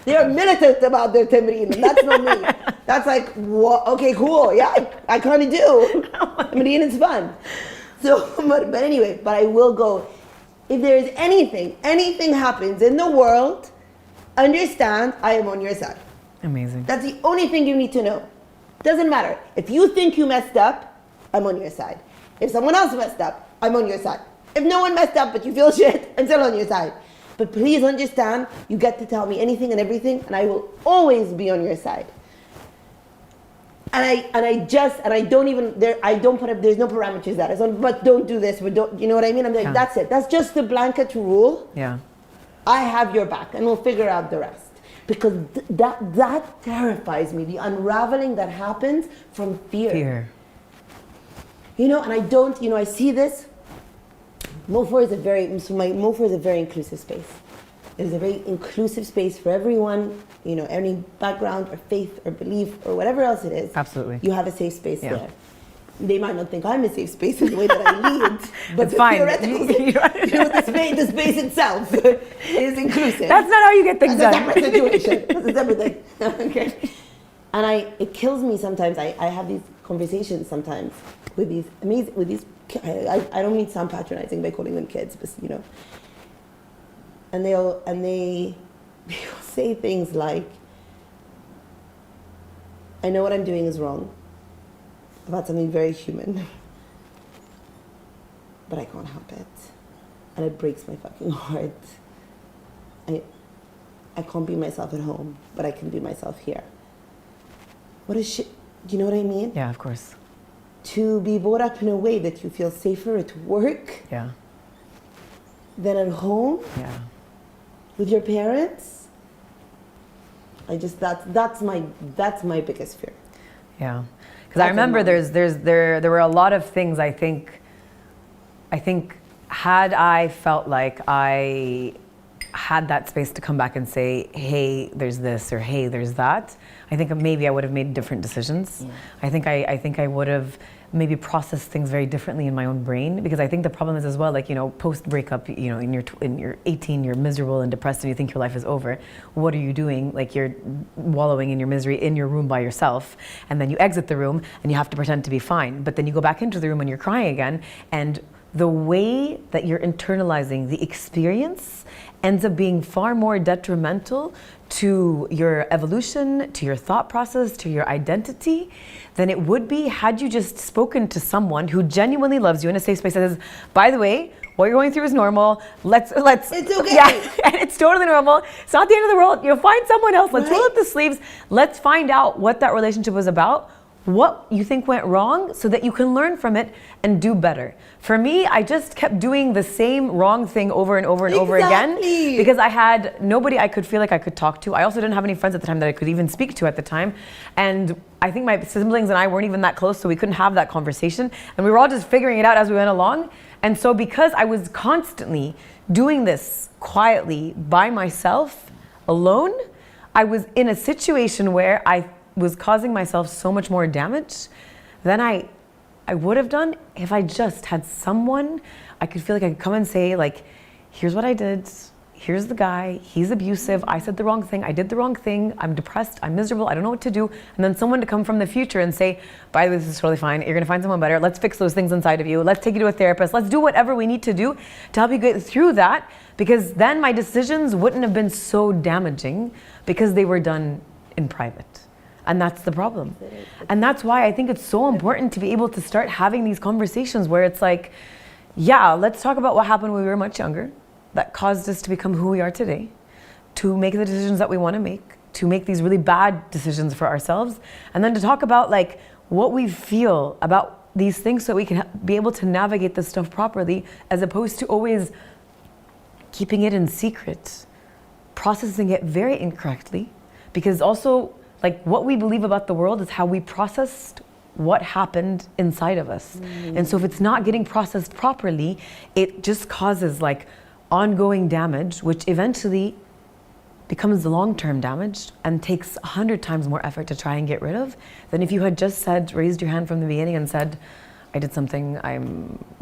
they are militant about their تمرين, and that's not me. That's like, what? Okay, cool. Yeah, I kind of do. Tamreen is fun. So, but anyway, but I will go. If there is anything happens in the world, understand I am on your side. Amazing. That's the only thing you need to know. Doesn't matter. If you think you messed up, I'm on your side. If someone else messed up, I'm on your side. If no one messed up but you feel shit, I'm still on your side. But please understand, you get to tell me anything and everything, and I will always be on your side. And I don't even, there's no parameters that. But don't do this, but don't, you know what I mean? I'm like, that's it. That's just the blanket rule. Yeah. I have your back, and we'll figure out the rest. Because that terrifies me, the unraveling that happens from fear. And I don't, I see this. Mofor is a very inclusive space. It is a very inclusive space for everyone, any background or faith or belief or whatever else it is. Absolutely. You have a safe space there. They might not think I'm a safe space in the way that I lead, but it's fine. The space itself is inclusive. That's not how you get things done. That's a separate situation. That's a separate thing. Okay. And it kills me sometimes. I have these conversations sometimes with these I don't mean to sound patronizing by calling them kids, but and they'll say things like, I know what I'm doing is wrong about something very human, but I can't help it. and it breaks my fucking heart. I can't be myself at home, but I can be myself here. What a shit, you know what I mean? Yeah, of course. To be brought up in a way that you feel safer at work Yeah. than at home Yeah. with your parents. That's my biggest fear. Yeah. Because I remember there were a lot of things I think had I felt like I had that space to come back and say, hey, there's this, or hey, there's that, I think maybe I would have made different decisions. Yeah. I think I would have maybe processed things very differently in my own brain, because I think the problem is as well, like, you know, post breakup, you know, in your 18, you're miserable and depressed and you think your life is over. What are you doing? Like, you're wallowing in your misery in your room by yourself, and then you exit the room and you have to pretend to be fine, but then you go back into the room and you're crying again, and the way that you're internalizing the experience ends up being far more detrimental to your evolution, to your thought process, to your identity, than it would be had you just spoken to someone who genuinely loves you in a safe space that says, by the way, what you're going through is normal. Let's. It's okay. Yeah, and it's totally normal. It's not the end of the world. You'll find someone else. Let's roll up the sleeves. Let's find out what that relationship was about, what you think went wrong, so that you can learn from it and do better. For me, I just kept doing the same wrong thing over and over and over again, because I had nobody I could feel like I could talk to. I also didn't have any friends at the time that I could even speak to at the time. And I think my siblings and I weren't even that close, so we couldn't have that conversation. And we were all just figuring it out as we went along. And so because I was constantly doing this quietly by myself, alone, I was in a situation where I was causing myself so much more damage than I would have done if I just had someone I could feel like I could come and say, like, here's what I did, here's the guy, he's abusive, I said the wrong thing, I did the wrong thing, I'm depressed, I'm miserable, I don't know what to do. And then someone to come from the future and say, by the way, this is totally fine, you're gonna find someone better, let's fix those things inside of you, let's take you to a therapist, let's do whatever we need to do to help you get through that, because then my decisions wouldn't have been so damaging because they were done in private. And that's the problem. And that's why I think it's so important to be able to start having these conversations where it's like, yeah, let's talk about what happened when we were much younger that caused us to become who we are today, to make the decisions that we want to make, to make these really bad decisions for ourselves, and then to talk about like what we feel about these things so we can be able to navigate this stuff properly, as opposed to always keeping it in secret, processing it very incorrectly, because also, like, what we believe about the world is how we processed what happened inside of us. And so if it's not getting processed properly, it just causes like ongoing damage, which eventually becomes long-term damage and takes 100 times more effort to try and get rid of than if you had just said, raised your hand from the beginning and said, I did something, I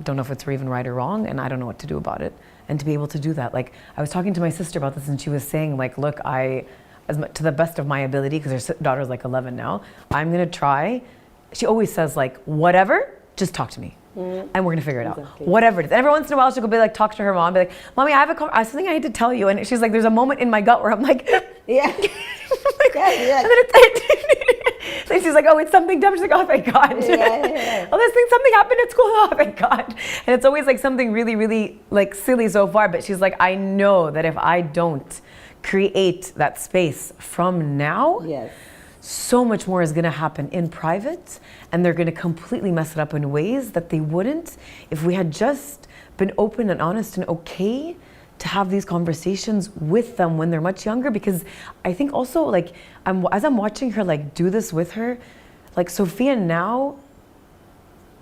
don't know if it's even right or wrong, and I don't know what to do about it. And to be able to do that. Like, I was talking to my sister about this, and she was saying, like, look, to the best of my ability, because her daughter's like 11 now, I'm gonna try. She always says, like, whatever, just talk to me. And we're gonna figure it out. Whatever it is. And every once in a while she'll go be like, talk to her mom, be like, Mommy, I have something I need to tell you. And she's like, there's a moment in my gut where I'm like, Yeah. like, Yeah. And then she's like, oh, it's something dumb. She's like, oh, thank God. Yeah. Oh, something happened at school. Oh, thank God. And it's always like something really, really like silly so far. But she's like, I know that if I don't create that space from now, Yes. so much more is going to happen in private, and they're going to completely mess it up in ways that they wouldn't if we had just been open and honest and okay to have these conversations with them when they're much younger. Because I think also, like, as I'm watching her like do this with her, like, Sophia now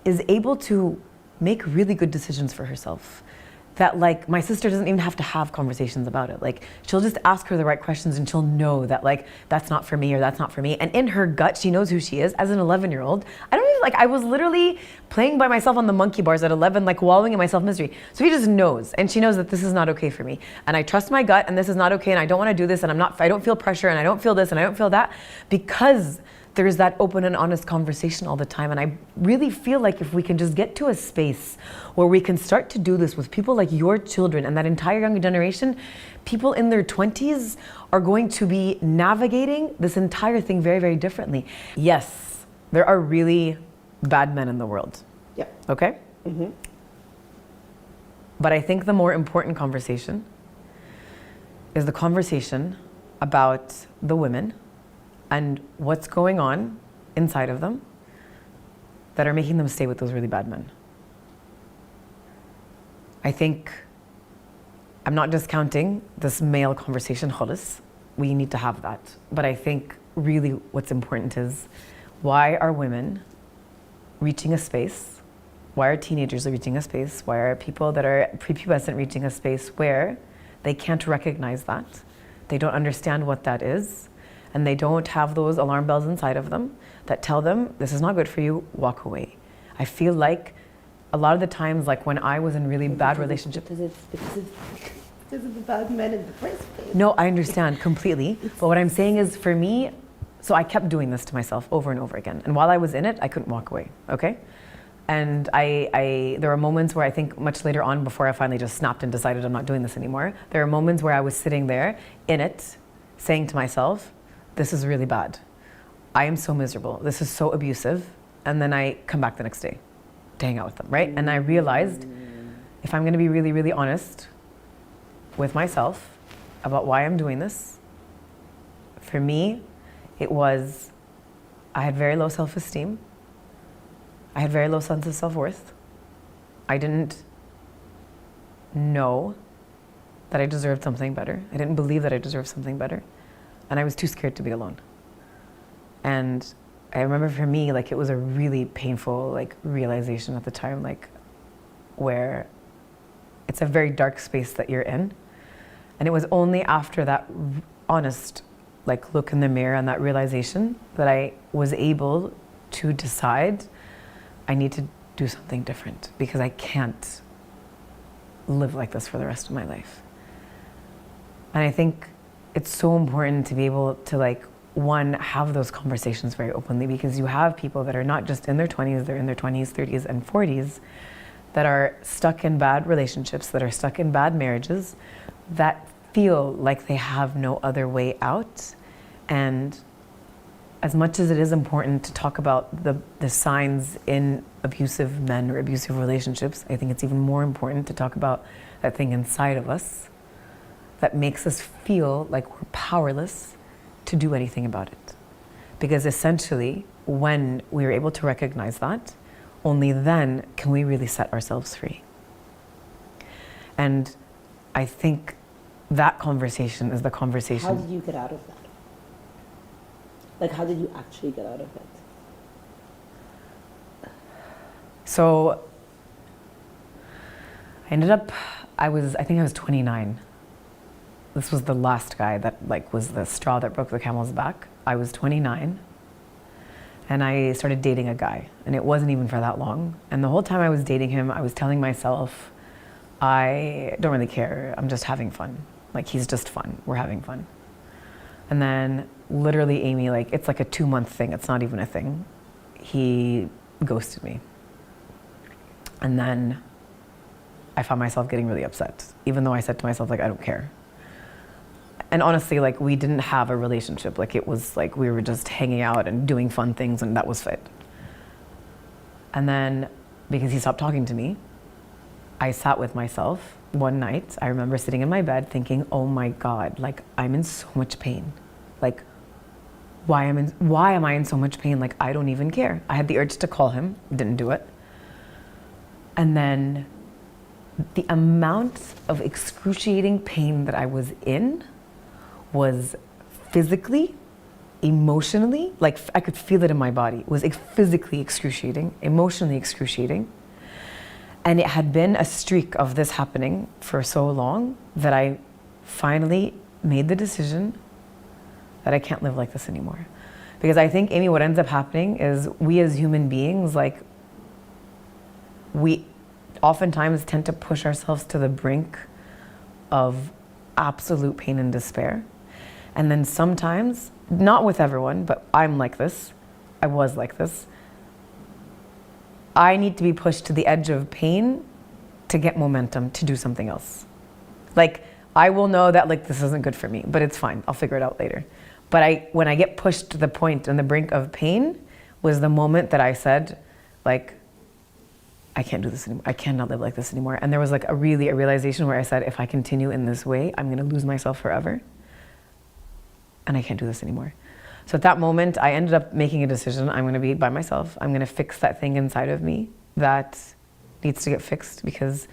is able to make really good decisions for herself that, like, my sister doesn't even have to have conversations about it. Like, she'll just ask her the right questions and she'll know that, like, that's not for me or that's not for me. And in her gut, she knows who she is as an 11-year-old. I don't even, like, I was literally playing by myself on the monkey bars at 11, like, wallowing in my self-misery. So she just knows, and she knows that this is not okay for me. And I trust my gut, and this is not okay, and I don't want to do this, and I don't feel pressure, and I don't feel this, and I don't feel that, because there's that open and honest conversation all the time. And I really feel like if we can just get to a space where we can start to do this with people like your children and that entire younger generation, people in their 20s are going to be navigating this entire thing very, very differently. Yes, there are really bad men in the world. Yeah. Okay? But I think the more important conversation is the conversation about the women and what's going on inside of them that are making them stay with those really bad men. I think I'm not discounting this male conversation, خالص. We need to have that. But I think really what's important is, why are women reaching a space? Why are teenagers reaching a space? Why are people that are prepubescent reaching a space where they can't recognize that? They don't understand what that is. And they don't have those alarm bells inside of them that tell them, this is not good for you, walk away. I feel like a lot of the times, like when I was in really bad relationships. Because of the bad men in the first place. No, I understand completely. But what I'm saying is, for me, so I kept doing this to myself over and over again. And while I was in it, I couldn't walk away, okay? And there were moments where I think much later on, before I finally just snapped and decided I'm not doing this anymore, there were moments where I was sitting there in it, saying to myself, this is really bad. I am so miserable. This is so abusive. And then I come back the next day to hang out with them, right? And I realized, if I'm gonna be really, really honest with myself about why I'm doing this, for me, it was, I had very low self-esteem. I had very low sense of self-worth. I didn't know that I deserved something better. I didn't believe that I deserved something better. And I was too scared to be alone. And I remember for me, like, it was a really painful, like, realization at the time, like, where it's a very dark space that you're in. And it was only after that honest, like, look in the mirror and that realization that I was able to decide I need to do something different, because I can't live like this for the rest of my life. And I think it's so important to be able to, like, one, have those conversations very openly, because you have people that are not just in their 20s, they're in their 20s, 30s, and 40s that are stuck in bad relationships, that are stuck in bad marriages, that feel like they have no other way out. And as much as it is important to talk about the signs in abusive men or abusive relationships, I think it's even more important to talk about that thing inside of us that makes us feel like we're powerless to do anything about it. Because essentially, when we're able to recognize that, only then can we really set ourselves free. And I think that conversation is the conversation. How did you get out of that? Like, how did you actually get out of it? So I ended up, I think I was 29. This was the last guy that, like, was the straw that broke the camel's back. I was 29 and I started dating a guy, and it wasn't even for that long. And the whole time I was dating him, I was telling myself, I don't really care. I'm just having fun. Like, he's just fun. We're having fun. And then literally, Amy, like, it's like a 2-month thing. It's not even a thing. He ghosted me. And then I found myself getting really upset, even though I said to myself, like, I don't care. And honestly, like, we didn't have a relationship. Like, it was like we were just hanging out and doing fun things, and that was it. And then, because he stopped talking to me, I sat with myself one night. I remember sitting in my bed thinking, oh my God, like, I'm in so much pain. Like, why am I in so much pain? Like, I don't even care. I had the urge to call him, didn't do it. And then the amount of excruciating pain that I was in was physically, emotionally, like, I could feel it in my body. It was physically excruciating, emotionally excruciating. And it had been a streak of this happening for so long that I finally made the decision that I can't live like this anymore. Because I think, Amy, what ends up happening is we as human beings, like, we oftentimes tend to push ourselves to the brink of absolute pain and despair. And then sometimes, not with everyone, but I'm like this, I was like this, I need to be pushed to the edge of pain to get momentum to do something else. Like, I will know that, like, this isn't good for me, but it's fine, I'll figure it out later. But when I get pushed to the point and the brink of pain was the moment that I said, like, I can't do this anymore. I cannot live like this anymore. And there was like a realization where I said, if I continue in this way, I'm going to lose myself forever. And I can't do this anymore. So at that moment, I ended up making a decision. I'm going to be by myself. I'm going to fix that thing inside of me that needs to get fixed, because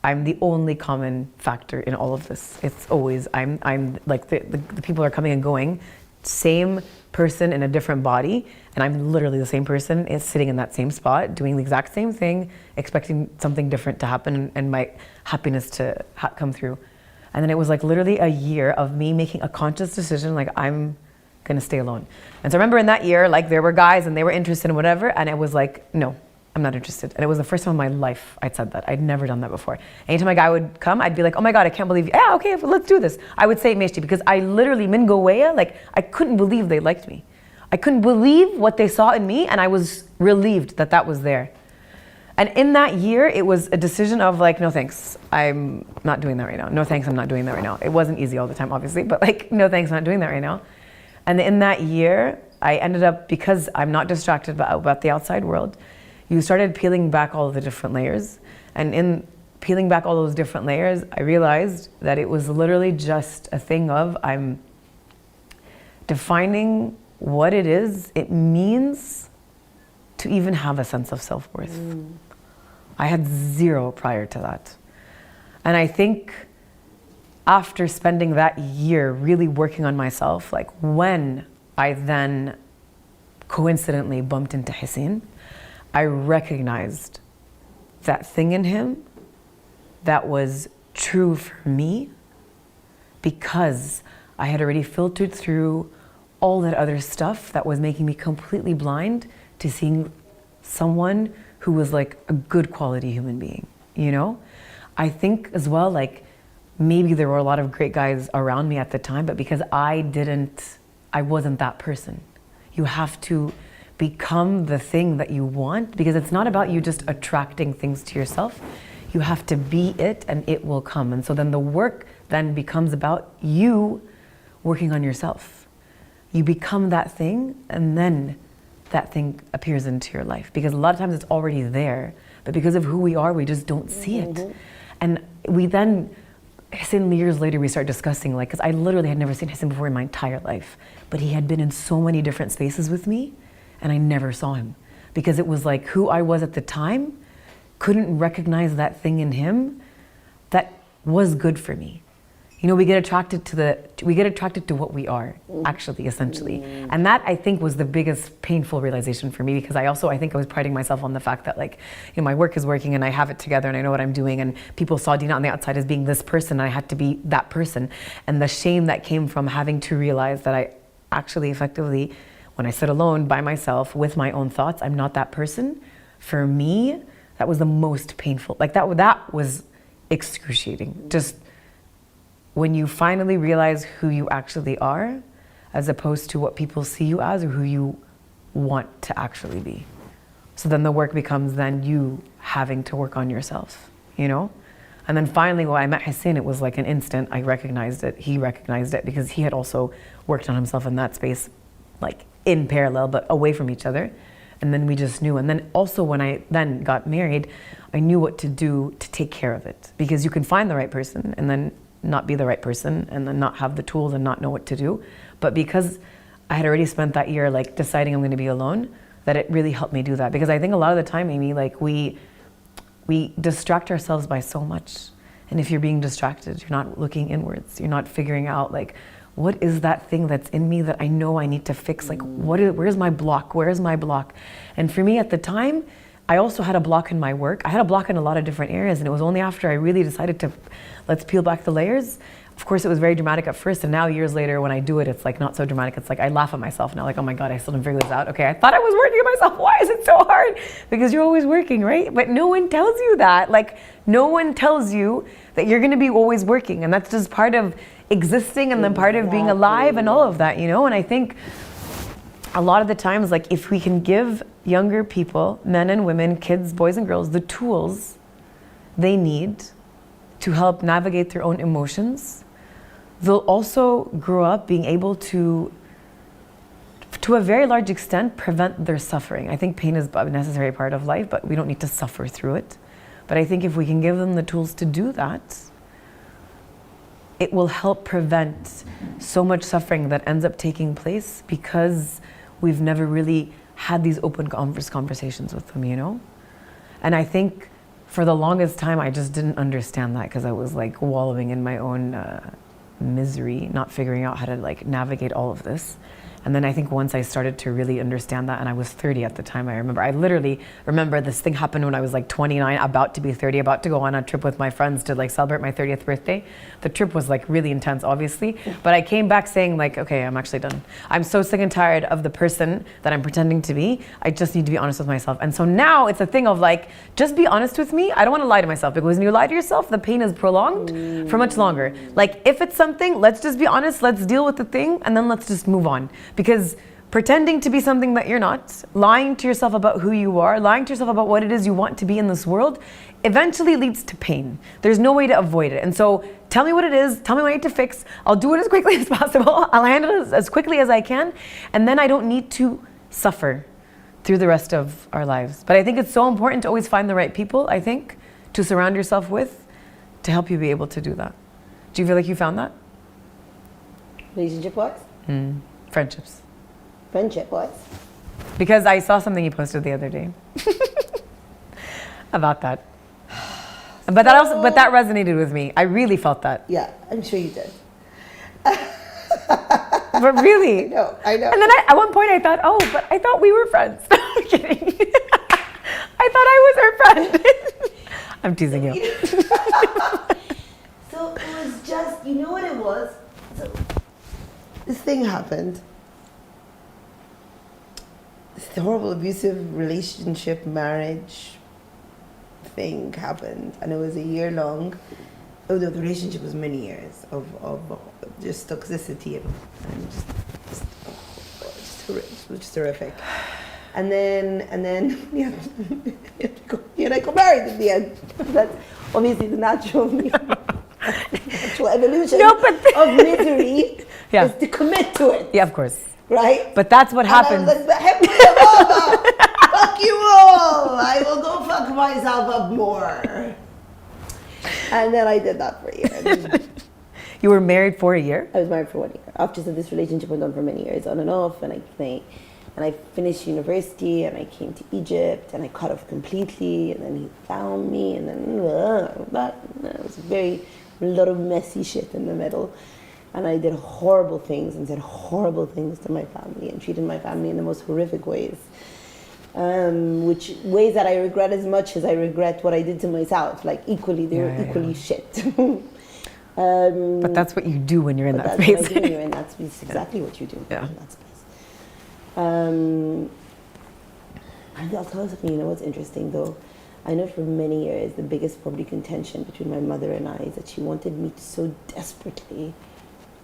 I'm the only common factor in all of this. It's always, I'm like the people are coming and going, same person in a different body, and I'm literally the same person is sitting in that same spot, doing the exact same thing, expecting something different to happen and my happiness to come through. And then it was like literally a year of me making a conscious decision, like I'm gonna stay alone. And so I remember in that year, like there were guys and they were interested in whatever, and it was like, no, I'm not interested. And it was the first time in my life I'd said that. I'd never done that before. Anytime a guy would come, I'd be like, oh my God, I can't believe you. Yeah, okay, let's do this. I would say Meshti, because I literally, min goweya, like I couldn't believe they liked me. I couldn't believe what they saw in me, and I was relieved that that was there. And in that year, it was a decision of like, no thanks, I'm not doing that right now. No thanks, I'm not doing that right now. It wasn't easy all the time, obviously, but like, no thanks, I'm not doing that right now. And in that year, I ended up, because I'm not distracted about the outside world, you started peeling back all of the different layers. And in peeling back all those different layers, I realized that it was literally just a thing of I'm defining what it means to even have a sense of self-worth. I had zero prior to that. And I think after spending that year really working on myself, like when I then coincidentally bumped into Hussein, I recognized that thing in him that was true for me, because I had already filtered through all that other stuff that was making me completely blind to seeing someone who was like a good quality human being, you know? I think as well, like maybe there were a lot of great guys around me at the time, but because I wasn't that person. You have to become the thing that you want, because it's not about you just attracting things to yourself. You have to be it and it will come. And so then the work then becomes about you working on yourself. You become that thing, and then that thing appears into your life, because a lot of times it's already there, but because of who we are, we just don't see it. And we then, Hussein, years later, we start discussing, like, because I literally had never seen Hussein before in my entire life, but he had been in so many different spaces with me, and I never saw him, because it was like who I was at the time, couldn't recognize that thing in him that was good for me. You know, we get attracted to what we are, actually, essentially. And that, I think, was the biggest painful realization for me, because I think I was priding myself on the fact that, like, you know, my work is working and I have it together and I know what I'm doing, and people saw Dina on the outside as being this person, and I had to be that person. And the shame that came from having to realize that I actually effectively, when I sit alone by myself with my own thoughts, I'm not that person. For me, that was the most painful. Like that was excruciating. Just when you finally realize who you actually are, as opposed to what people see you as or who you want to actually be. So then the work becomes then you having to work on yourself, you know? And then finally, when I met Hussein, it was like an instant. I recognized it. He recognized it, because he had also worked on himself in that space, like in parallel, but away from each other. And then we just knew. And then also when I then got married, I knew what to do to take care of it. Because you can find the right person and then not be the right person, and then not have the tools and not know what to do. But because I had already spent that year like deciding I'm going to be alone, that it really helped me do that. Because I think a lot of the time, Amy, like we distract ourselves by so much. And if you're being distracted, you're not looking inwards. You're not figuring out like, what is that thing that's in me that I know I need to fix? Like, where's my block? Where's my block? And for me at the time, I also had a block in my work. I had a block in a lot of different areas, and it was only after I really decided to, let's peel back the layers. Of course, it was very dramatic at first, and now years later when I do it, it's like not so dramatic. It's like I laugh at myself now, like, oh my God, I still didn't figure this out. Okay, I thought I was working on myself. Why is it so hard? Because you're always working, right? But no one tells you that. Like, no one tells you that you're gonna be always working, and that's just part of existing, and then part of being alive and all of that, you know? And I think a lot of the times, like, if we can give younger people, men and women, kids, boys and girls, the tools they need to help navigate their own emotions, they'll also grow up being able to to a very large extent, prevent their suffering. I think pain is a necessary part of life, but we don't need to suffer through it. But I think if we can give them the tools to do that, it will help prevent so much suffering that ends up taking place because we've never really had these open conversations with them, you know? And I think for the longest time, I just didn't understand that because I was like wallowing in my own misery, not figuring out how to like navigate all of this. And then I think once I started to really understand that, and I was 30 at the time, I literally remember this thing happened when I was like 29, about to be 30, about to go on a trip with my friends to like celebrate my 30th birthday. The trip was like really intense, obviously, but I came back saying like, okay, I'm actually done. I'm so sick and tired of the person that I'm pretending to be. I just need to be honest with myself. And so now it's a thing of like, just be honest with me. I don't want to lie to myself, because when you lie to yourself, the pain is prolonged for much longer. Like if it's something, let's just be honest, let's deal with the thing, and then let's just move on. Because pretending to be something that you're not, lying to yourself about who you are, lying to yourself about what it is you want to be in this world, eventually leads to pain. There's no way to avoid it. And so tell me what it is, tell me what I need to fix, I'll do it as quickly as possible, I'll handle it as quickly as I can, and then I don't need to suffer through the rest of our lives. But I think it's so important to always find the right people, I think, to surround yourself with, to help you be able to do that. Do you feel like you found that? Relationship-wise? Friendships. Friendship-wise? Because I saw something you posted the other day about that. But that resonated with me. I really felt that. Yeah, I'm sure you did. But really. I know. And then at one point I thought, oh, but I thought we were friends. I'm kidding. I thought I was her friend. I'm teasing you. So it was just, you know what it was? So this thing happened. This horrible abusive relationship, marriage thing happened, and it was a year long. Oh no, the relationship was many years of just toxicity and it was just horrific. And then yeah, and I got married in the end. That's obviously the natural evolution of misery is to commit to it. Yeah, of course. Right? But that's what happens. And I was like, heck with them all. Fuck you all. I will go fuck myself up more. And then I did that for a year. You were married for a year? I was married for 1 year. After this relationship went on for many years, on and off, and I finished university, and I came to Egypt, and I cut off completely, and then he found me, and then it was a lot of messy shit in the middle. And I did horrible things and said horrible things to my family and treated my family in the most horrific ways. Which ways that I regret as much as I regret what I did to myself. Like equally, they were equally shit. But that's what you do when you're in that space. That's what I do when you're in that space. Exactly what you do in that space. And I'll tell you something, you know what's interesting though? I know for many years the biggest probably contention between my mother and I is that she wanted me so desperately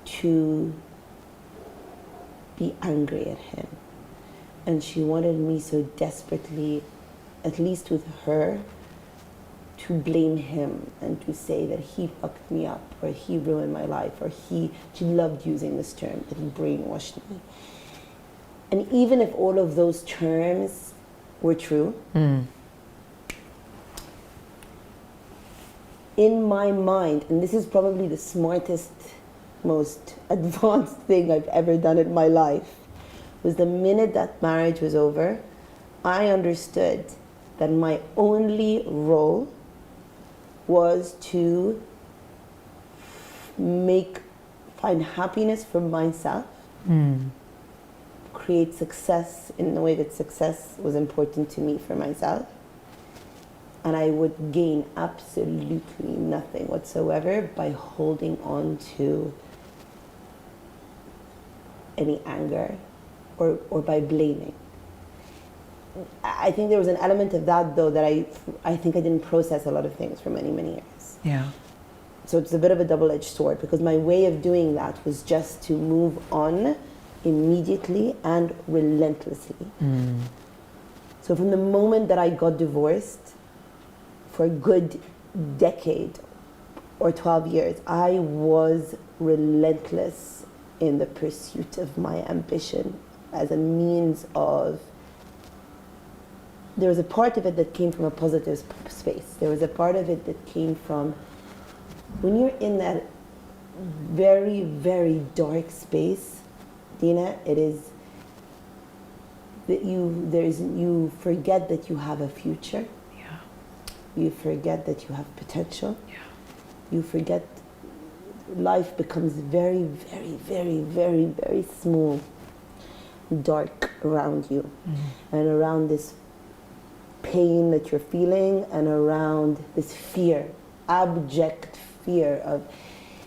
to be angry at him. And she wanted me so desperately, at least with her, to blame him and to say that he fucked me up or he ruined my life or she loved using this term, that he brainwashed me. And even if all of those terms were true, in my mind, and this is probably the smartest, most advanced thing I've ever done in my life, was the minute that marriage was over, I understood that my only role was to find happiness for myself, create success in the way that success was important to me for myself, and I would gain absolutely nothing whatsoever by holding on to any anger or by blaming. I think there was an element of that though that I think I didn't process a lot of things for many, many years. Yeah. So it's a bit of a double-edged sword because my way of doing that was just to move on immediately and relentlessly. So from the moment that I got divorced, for a good decade or 12 years, I was relentless in the pursuit of my ambition as a means of, there was a part of it that came from a positive space. There was a part of it that came from, when you're in that very, very dark space, Dina, it is that you forget that you have a future. Yeah. You forget that you have potential. Yeah. You forget, life becomes very, very, very, very, very small, dark around you, and around this pain that you're feeling, and around this fear, abject fear of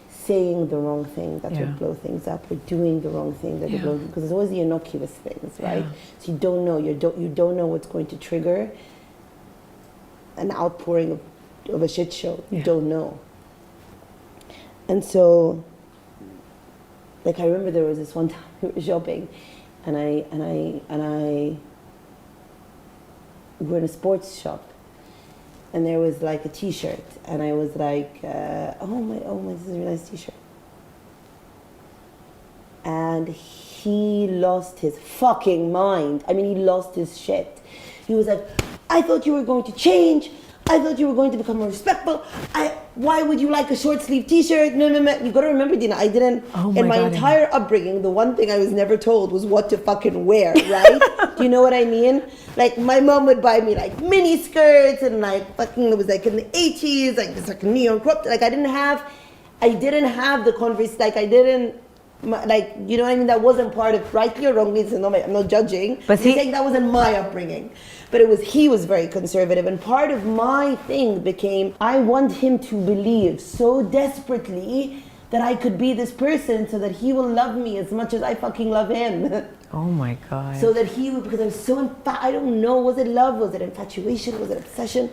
saying the wrong thing that would blow things up, or doing the wrong thing that would blow, because it's always the innocuous things, right? So you don't know, you don't know what's going to trigger an outpouring of a shit show. You don't know. And so, like, I remember there was this one time we were shopping, and I we were in a sports shop, and there was like a t-shirt, and I was like, oh my, this is a really nice t-shirt. And he lost his fucking mind. I mean, he lost his shit. He was like, I thought you were going to change. I thought you were going to become more respectful. Why would you like a short sleeve t-shirt? No. You gotta remember, Dina, I didn't, in my entire upbringing, the one thing I was never told was what to fucking wear, right? Do you know what I mean? Like, my mom would buy me like mini skirts, and like fucking, it was like in the 80s, like this like neon crop, like I didn't have the converse, like I didn't, like, you know what I mean? That wasn't part of, rightly or wrongly, I'm not judging, but I'm saying that wasn't my upbringing. But he was very conservative, and part of my thing became, I want him to believe so desperately that I could be this person so that he will love me as much as I fucking love him. Oh my God. So that he would, because I was so, I don't know, was it love, was it infatuation, was it obsession?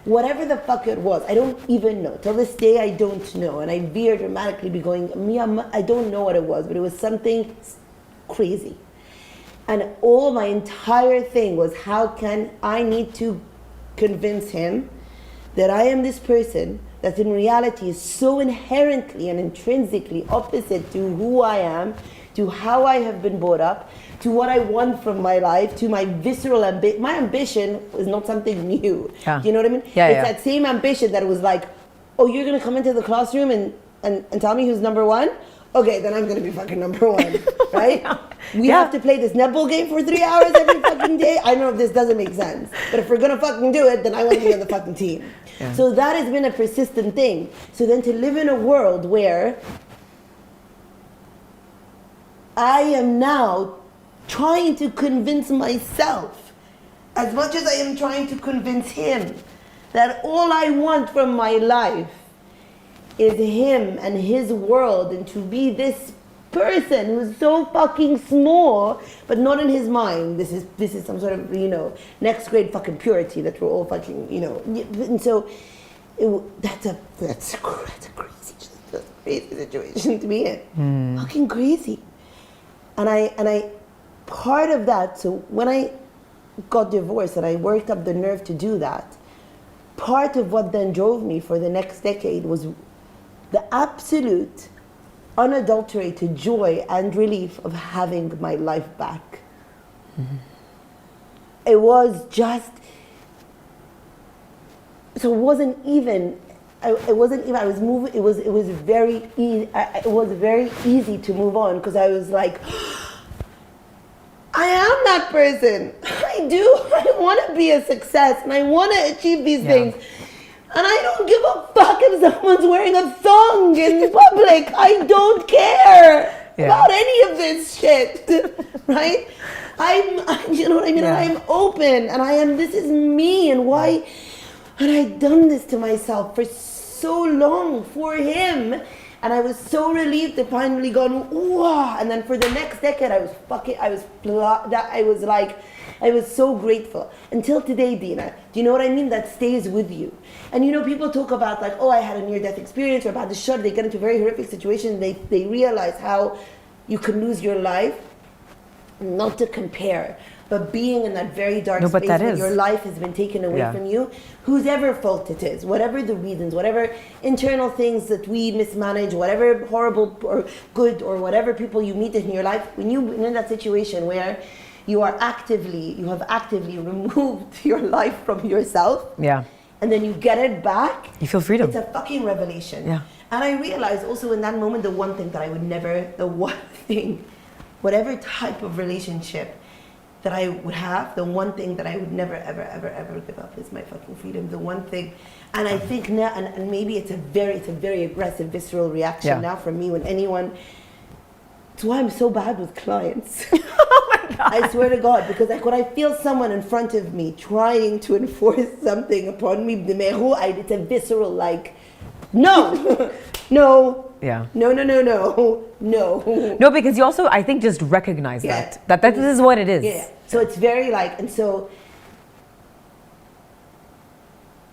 Whatever the fuck it was, I don't even know. Till this day, I don't know. And I veer dramatically be going, I don't know what it was, but it was something crazy. And all my entire thing was, how can I need to convince him that I am this person that in reality is so inherently and intrinsically opposite to who I am, to how I have been brought up, to what I want from my life, to my visceral ambition. My ambition is not something new. Yeah. Do you know what I mean? It's that same ambition that was like, oh, you're going to come into the classroom and tell me who's number one? Okay, then I'm going to be fucking number one, right? We have to play this netball game for 3 hours every fucking day. I know this doesn't make sense, but if we're going to fucking do it, then I want to be on the fucking team. Yeah. So that has been a persistent thing. So then to live in a world where I am now trying to convince myself, as much as I am trying to convince him, that all I want from my life is him and his world, and to be this person who's so fucking small, but not in his mind. This is some sort of, next grade fucking purity that we're all fucking, and so that's a crazy situation to be in. Fucking crazy. And I part of that, so when I got divorced and I worked up the nerve to do that, part of what then drove me for the next decade was the absolute, unadulterated joy and relief of having my life back. It was just, so it wasn't even, I was moving, it was very easy to move on, because I was like, I am that person. I want to be a success, and I want to achieve these things. And I don't give a fuck if someone's wearing a thong in public. I don't care about any of this shit, right? You know what I mean? Yeah. I'm open, and this is me, and why? And I'd done this to myself for so long for him, and I was so relieved to finally go, wow. And then for the next decade, I was so grateful. Until today, Dina, do you know what I mean? That stays with you. And people talk about like, oh, I had a near-death experience, or about the shot, they get into very horrific situations, they realize how you can lose your life. Not to compare, But being in that very dark No, but space that where is. your life has been taken away Yeah. from you, whosever fault it is, whatever the reasons, whatever internal things that we mismanage, whatever horrible or good or whatever people you meet in your life, when you're in that situation where you have actively removed your life from yourself, Yeah. and then you get it back, You feel freedom. it's a fucking revelation. Yeah. And I realized also in that moment, whatever type of relationship that I would have, the one thing that I would never, ever, ever, ever give up is my fucking freedom. The one thing, and I think now, and maybe it's a very aggressive, visceral reaction Yeah. now from me when anyone. It's why I'm so bad with clients. Oh my God. I swear to God, because like when I feel someone in front of me trying to enforce something upon me, it's a visceral like, no, no, Yeah. no, no. No, because you also, I think, just recognize Yeah. that this is what it is. Yeah. So it's very like, and so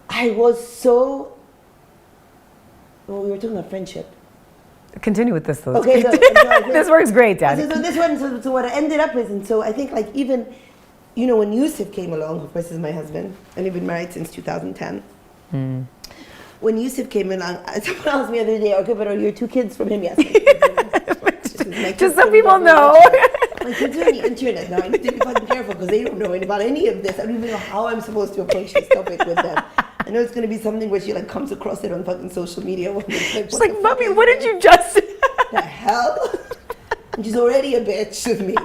I was so. Well, we were talking about friendship. Continue with this, though. Okay, so This works great, Dad. So this one, so what I ended up with, and so I think like even, you know, when Yusuf came along, of course, is my husband, and we've been married since 2010. When Yusuf came along, someone asked me the other day, okay, but are your two kids from him? Yes. Just so people know. My kids are on the internet now. I need to be fucking careful because they don't know about any of this. I don't even know how I'm supposed to approach this topic with them. I know it's going to be something where she like comes across it on fucking social media. When it's like, She's like, Mommy, what did you just... the hell? And she's already a bitch with me,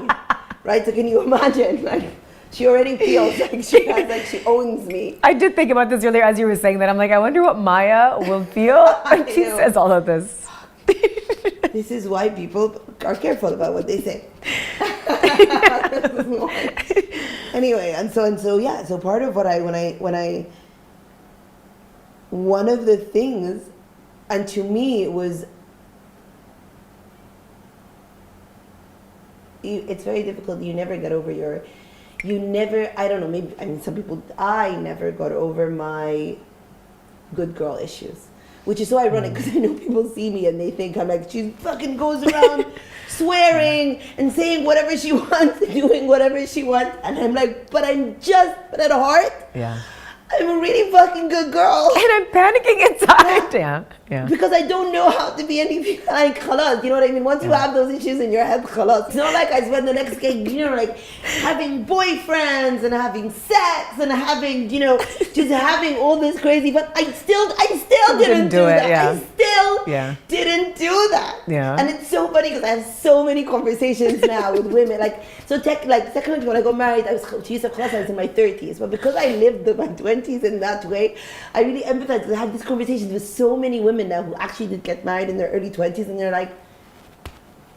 right? So can you imagine? Like, she already feels like she owns me. I did think about this earlier as you were saying that. I'm like, I wonder what Maya will feel when she know. says all of this. This is why people are careful about what they say. Anyway, and so yeah. So part of what one of the things, and to me it was, it's very difficult. You never get over I don't know, maybe, I mean, some people, I never got over my good girl issues. Which is so ironic because I know people see me and they think I'm like, she fucking goes around swearing and saying whatever she wants and doing whatever she wants. And I'm like, but at heart, Yeah. I'm a really fucking good girl. And I'm panicking inside. Yeah. Yeah. Because I don't know how to be anything like khalas, you know what I mean? Once you have those issues in your head, khalas. It's not like I spend the next day, you know, like having boyfriends and having sex and having, you know, just having all this crazy, but I still didn't do it, that. yeah. I still Yeah. didn't do that. Yeah. And it's so funny because I have so many conversations now with women. Like, so second when I got married, I was in my 30s. But because I lived my 20s in that way, I really empathize. I had these conversations with so many women now who actually did get married in their early 20s, and they're like,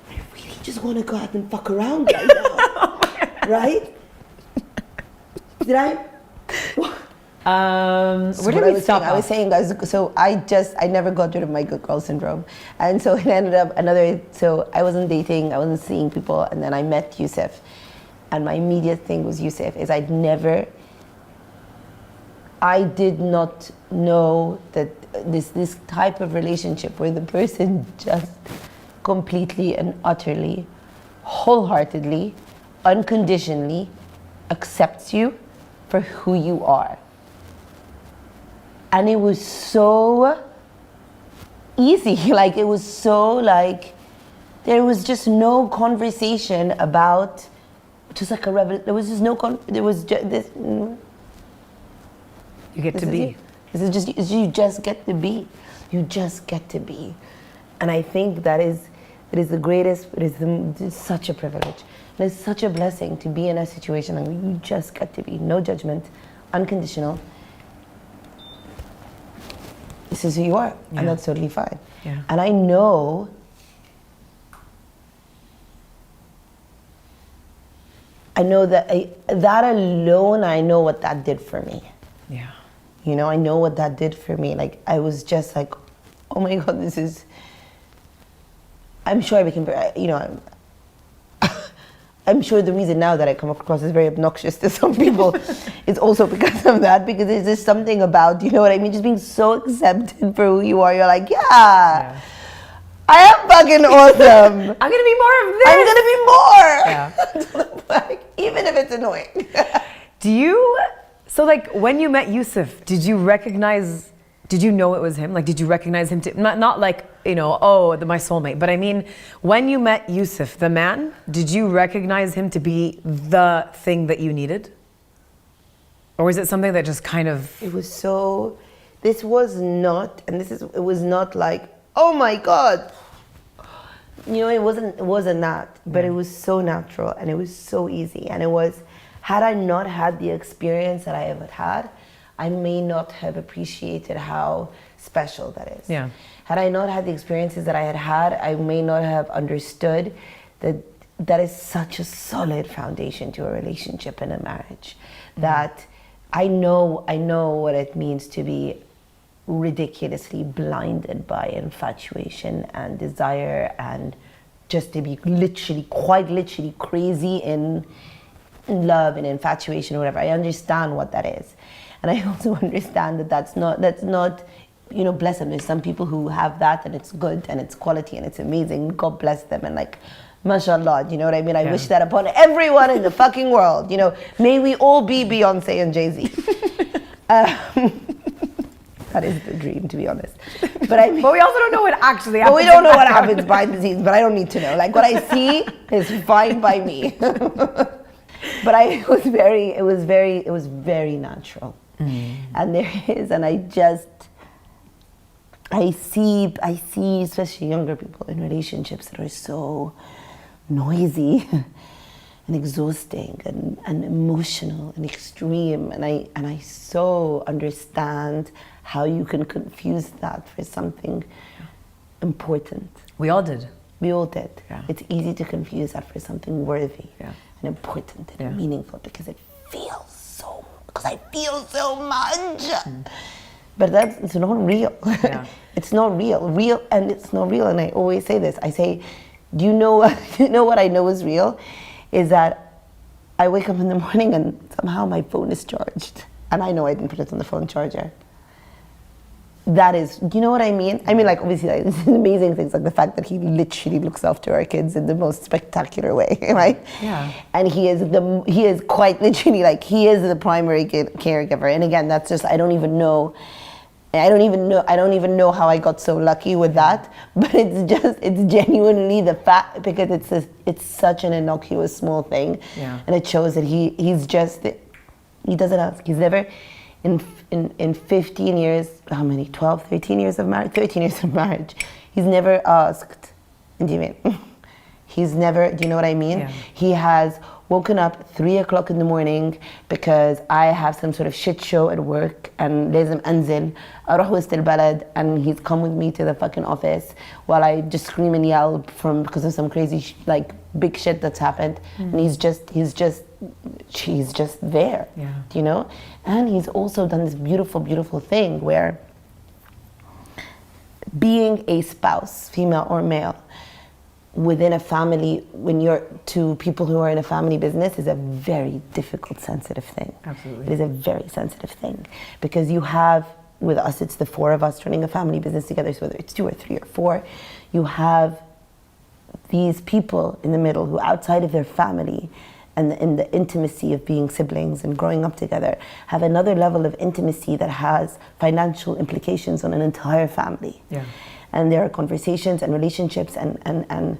I really just want to go out and fuck around right now. Right? Did I? Where did we stop? I was saying, guys, so I never got rid of my good girl syndrome. And so it ended up so I wasn't dating, I wasn't seeing people, and then I met Yusuf. And my immediate thing was Yusuf, is I did not know that this type of relationship where the person just completely and utterly, wholeheartedly, unconditionally accepts you for who you are. And it was so easy, like it was so like, there was just no conversation about, just like there was just no, there was just this, You get to be. You just get to be. You just get to be. And I think it is the greatest, it's such a privilege. And it's such a blessing to be in a situation where you just get to be. No judgment, unconditional. This is who you are, and that's totally fine. Yeah. And I know that alone, I know what that did for me. Yeah. You know, I know what that did for me. Like, I was just like, oh my God, I'm sure I became, you know, I'm sure the reason now that I come across as very obnoxious to some people is also because of that, because there's just something about, you know what I mean, just being so accepted for who you are. You're like, yeah. I am fucking awesome. I'm gonna be more of this. I'm gonna be more. Yeah. Like, even if it's annoying. So like when you met Yusuf, did you know it was him? Like, did you recognize him? Not like, my soulmate, but I mean, when you met Yusuf, the man, did you recognize him to be the thing that you needed? Or was it something that just kind of... It was so, it was not like, oh my God. It wasn't that, but it was so natural and it was so easy. And it was, had I not had the experience that I have had, I may not have appreciated how special that is. Yeah. Had I not had the experiences that I had, I may not have understood that is such a solid foundation to a relationship and a marriage. That I know what it means to be ridiculously blinded by infatuation and desire, and just to be quite literally crazy in love and infatuation or whatever. I understand what that is. And I also understand that that's not, bless them. There's some people who have that and it's good and it's quality and it's amazing. God bless them. And like, mashallah, you know what I mean? I wish that upon everyone in the fucking world. May we all be Beyonce and Jay-Z. That is the dream, to be honest. But we also don't know what actually happens. But we don't know what happens behind the scenes, but I don't need to know. Like, what I see is fine by me. But it was very natural. And I see especially younger people in relationships that are so noisy and exhausting and emotional and extreme, and I so understand how you can confuse that for something important. We all did. We all did. Yeah. It's easy to confuse that for something worthy and important and meaningful because I feel so much. But it's not real. Yeah. It's not real, and it's not real. And I always say this. I say, do you know what I know is real? Is that I wake up in the morning and somehow my phone is charged. And I know I didn't put it on the phone charger. That is, do you know what I mean? I mean, like, obviously, like, this is amazing things, like the fact that he literally looks after our kids in the most spectacular way, right? Yeah. And he is quite literally, like, he is the primary caregiver. And again, that's just, I don't even know how I got so lucky with that. But it's genuinely the fact, because it's such an innocuous small thing. Yeah. And it shows that he doesn't ask. He's never, in 15 years, how many, 12, 13 years of marriage, 13 years of marriage, he's never asked, do you know what I mean? Yeah. He has woken up 3 o'clock in the morning because I have some sort of shit show at work and لازم أنزل أروح وسط البلد, and he's come with me to the fucking office while I just scream and yell because of some crazy big shit that's happened. And he's just there. Yeah. And he's also done this beautiful thing where being a spouse, female or male, within a family, when you're two people who are in a family business, is a very difficult, sensitive thing. Absolutely. It is a very sensitive thing because you have, with us, it's the four of us running a family business together, so whether it's 2 or 3 or 4, you have these people in the middle who, outside of their family and in the intimacy of being siblings and growing up together, have another level of intimacy that has financial implications on an entire family. Yeah. And there are conversations and relationships and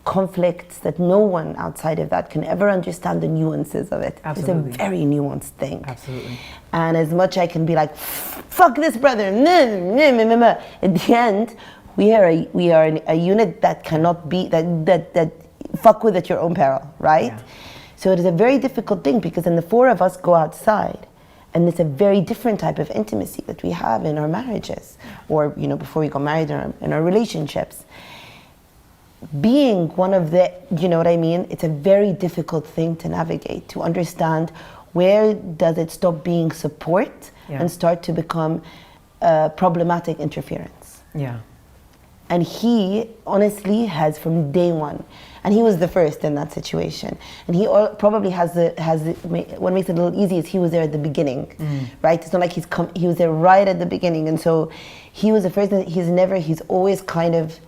conflicts that no one outside of that can ever understand the nuances of it. Absolutely. It's a very nuanced thing. Absolutely. And as much I can be like, fuck this brother, at the end, we are a unit that cannot be, that fuck with at your own peril, right? Yeah. So it is a very difficult thing because then the 4 of us go outside. And it's a very different type of intimacy that we have in our marriages, or before we got married, in our relationships. Being one of the, you know what I mean? It's a very difficult thing to navigate, to understand where does it stop being support and start to become problematic interference. Yeah. And he honestly has, from day one, and he was the first in that situation. And he probably has what makes it a little easy is he was there at the beginning, right? It's not like he was there right at the beginning. And so he was the first, he's always kind of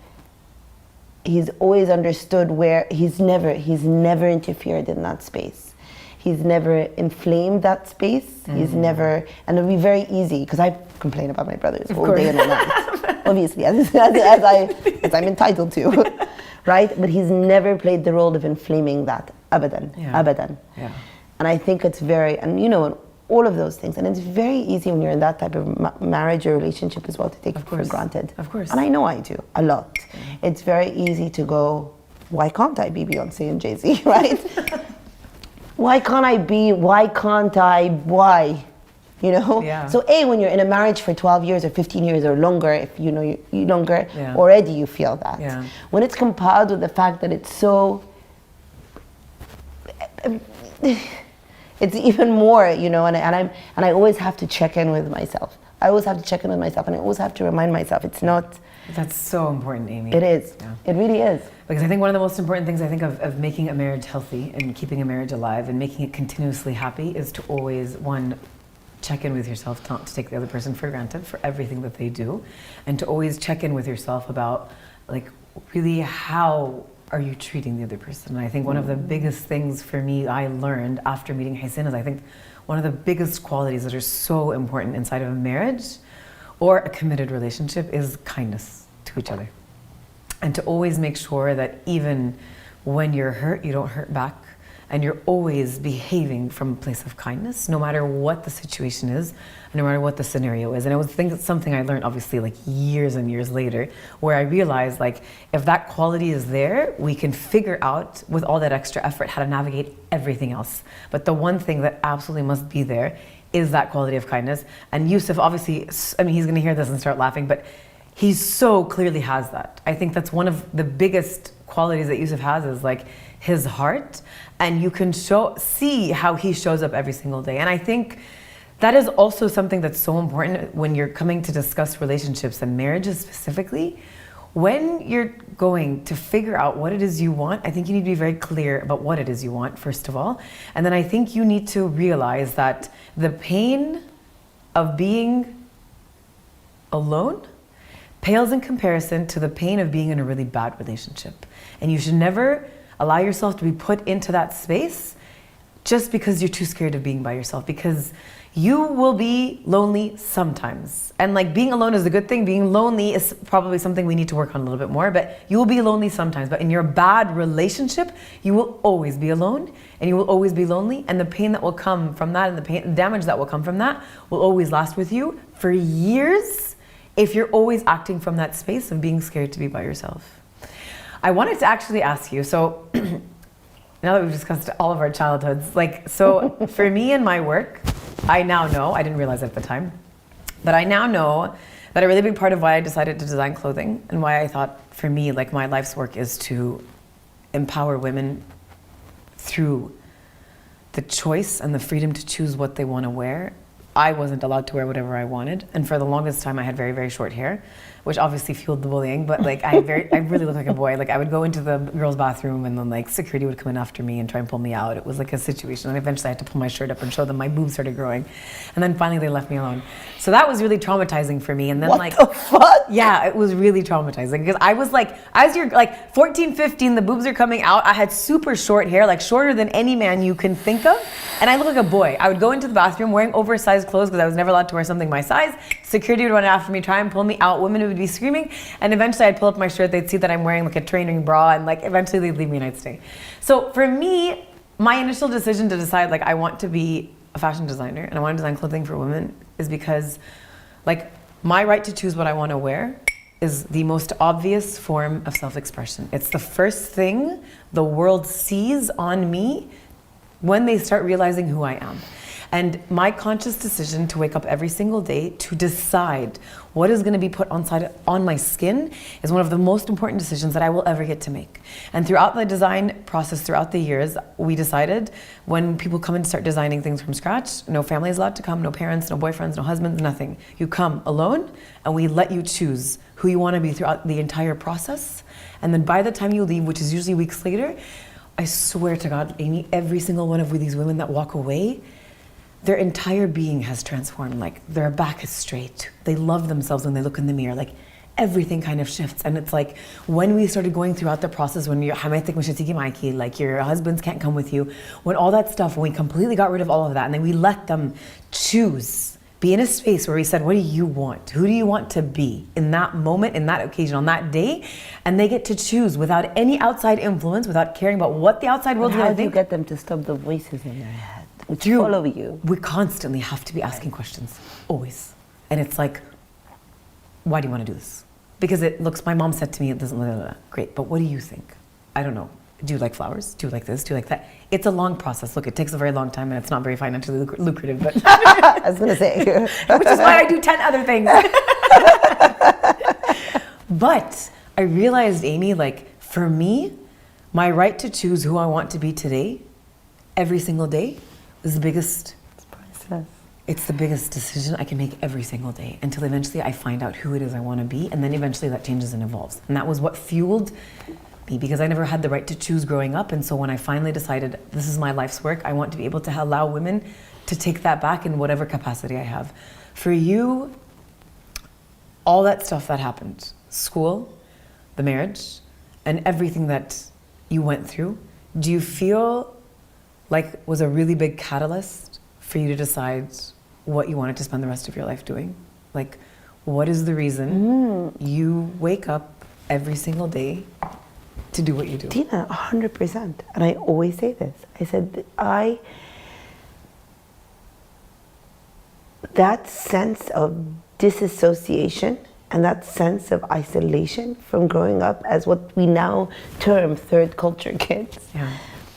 he's always understood where he's never interfered in that space. He's never inflamed that space. He's never, and it'll be very easy because I complain about my brothers all day and all night, obviously, as I'm entitled to, right? But he's never played the role of inflaming that, abadan. Yeah. And I think it's very, and you know, all of those things, and it's very easy when you're in that type of marriage or relationship as well to take it for granted. Of course. And I know I do a lot. It's very easy to go, why can't I be Beyonce and Jay-Z, right? Why can't I be, why can't I, why? You know? Yeah. So when you're in a marriage for 12 years or 15 years or longer, if you know you longer, Yeah. already you feel that. Yeah. When it's compiled with the fact that it's so, it's even more, you know, and I always have to check in with myself. I always have to check in with myself, and I always have to remind myself it's not. That's so important, Amy. It is. Yeah. It really is. Because I think one of the most important things I think of making a marriage healthy and keeping a marriage alive and making it continuously happy is to always, one, check in with yourself, not to take the other person for granted for everything that they do, and to always check in with yourself about, like, really how are you treating the other person. And I think one of the biggest things for me I learned after meeting Haisin is I think one of the biggest qualities that are so important inside of a marriage or a committed relationship is kindness to each other. And to always make sure that even when you're hurt, you don't hurt back. And you're always behaving from a place of kindness, no matter what the situation is, no matter what the scenario is. And I think it's something I learned obviously like years and years later, where I realized like if that quality is there, we can figure out with all that extra effort how to navigate everything else. But the one thing that absolutely must be there is that quality of kindness. And Yusuf, obviously, I mean, he's gonna hear this and start laughing, but he so clearly has that. I think that's one of the biggest qualities that Yusuf has is like his heart, and you can see how he shows up every single day. And I think that is also something that's so important when you're coming to discuss relationships and marriages specifically. When you're going to figure out what it is you want, I think you need to be very clear about what it is you want, first of all. And then I think you need to realize that the pain of being alone pales in comparison to the pain of being in a really bad relationship. And you should never allow yourself to be put into that space just because you're too scared of being by yourself, because you will be lonely sometimes. And like being alone is a good thing. Being lonely is probably something we need to work on a little bit more, but you will be lonely sometimes. But in your bad relationship, you will always be alone and you will always be lonely. And the pain that will come from that and the damage that will come from that will always last with you for years if you're always acting from that space of being scared to be by yourself. I wanted to actually ask you, so now that we've discussed all of our childhoods, like, so for me and my work, I now know, I didn't realize at the time, but I now know that a really big part of why I decided to design clothing and why I thought for me, like my life's work is to empower women through the choice and the freedom to choose what they want to wear. I wasn't allowed to wear whatever I wanted. And for the longest time I had very, very short hair, which obviously fueled the bullying, but like I really looked like a boy. Like I would go into the girls' bathroom and then like security would come in after me and try and pull me out. It was like a situation. And eventually I had to pull my shirt up and show them my boobs started growing. And then finally they left me alone. So that was really traumatizing for me. And then What the fuck? yeah, it was really traumatizing because I was like, as you're like 14, 15, the boobs are coming out. I had super short hair, like shorter than any man you can think of. And I look like a boy. I would go into the bathroom wearing oversized clothes because I was never allowed to wear something my size. Security would run after me, try and pull me out. Women would be screaming. And eventually I'd pull up my shirt. They'd see that I'm wearing like a training bra and like eventually they'd leave me and I'd stay. So for me, my initial decision to decide like I want to be a fashion designer and I want to design clothing for women is because like my right to choose what I want to wear is the most obvious form of self-expression. It's the first thing the world sees on me when they start realizing who I am. And my conscious decision to wake up every single day to decide what is going to be put on my skin is one of the most important decisions that I will ever get to make. And throughout the design process, throughout the years, we decided when people come and start designing things from scratch, no family is allowed to come, no parents, no boyfriends, no husbands, nothing. You come alone and we let you choose who you want to be throughout the entire process. And then by the time you leave, which is usually weeks later, I swear to God, Amy, every single one of these women that walk away, their entire being has transformed. Like their back is straight. They love themselves when they look in the mirror. Like everything kind of shifts. And it's like when we started going throughout the process, when you're like your husbands can't come with you, when all that stuff, when we completely got rid of all of that, and then we let them choose, be in a space where we said, what do you want? Who do you want to be in that moment, in that occasion, on that day? And they get to choose without any outside influence, without caring about what the outside world is going How to do you think. get them to stop the voices in their head, which follow you? We constantly have to be asking questions, always. And it's like, why do you want to do this? Because it looks, my mom said to me, it doesn't look great, but what do you think? I don't know. Do you like flowers? Do you like this? Do you like that? It's a long process. Look, it takes a very long time and it's not very financially lucrative, but I was going to say. which is why I do 10 other things. But I realized, Amy, like for me, my right to choose who I want to be today, every single day, is the biggest. It's the biggest decision I can make every single day until eventually I find out who it is I want to be, and then eventually that changes and evolves. And that was what fueled me, because I never had the right to choose growing up. And so when I finally decided this is my life's work, I want to be able to allow women to take that back in whatever capacity I have. For you, all that stuff that happened, school, the marriage, and everything that you went through, do you feel like was a really big catalyst for you to decide what you wanted to spend the rest of your life doing? Like, what is the reason you wake up every single day to do what you do? Tina, 100%. And I always say this. I said, that sense of disassociation and that sense of isolation from growing up as what we now term third culture kids. Yeah.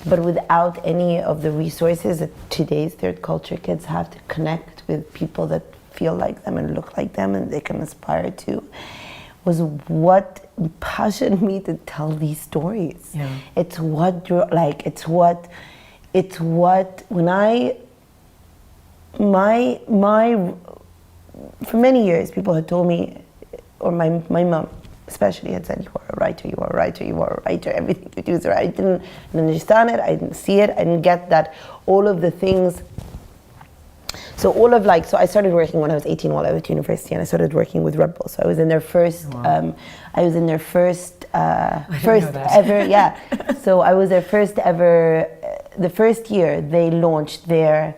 But without any of the resources that today's third culture kids have to connect with people that feel like them and look like them and they can aspire to, was what passioned me to tell these stories. Yeah. It's what you're like, it's what when for many years people had told me, or my mom especially had said, you are a writer, you are a writer, you are a writer, everything you do is right. I didn't understand it, I didn't see it, I didn't get that all of the things. So I started working when I was 18 while I was at university, and I started working with Red Bull. So I was in their first, first ever, yeah. So I was their first ever, the first year they launched their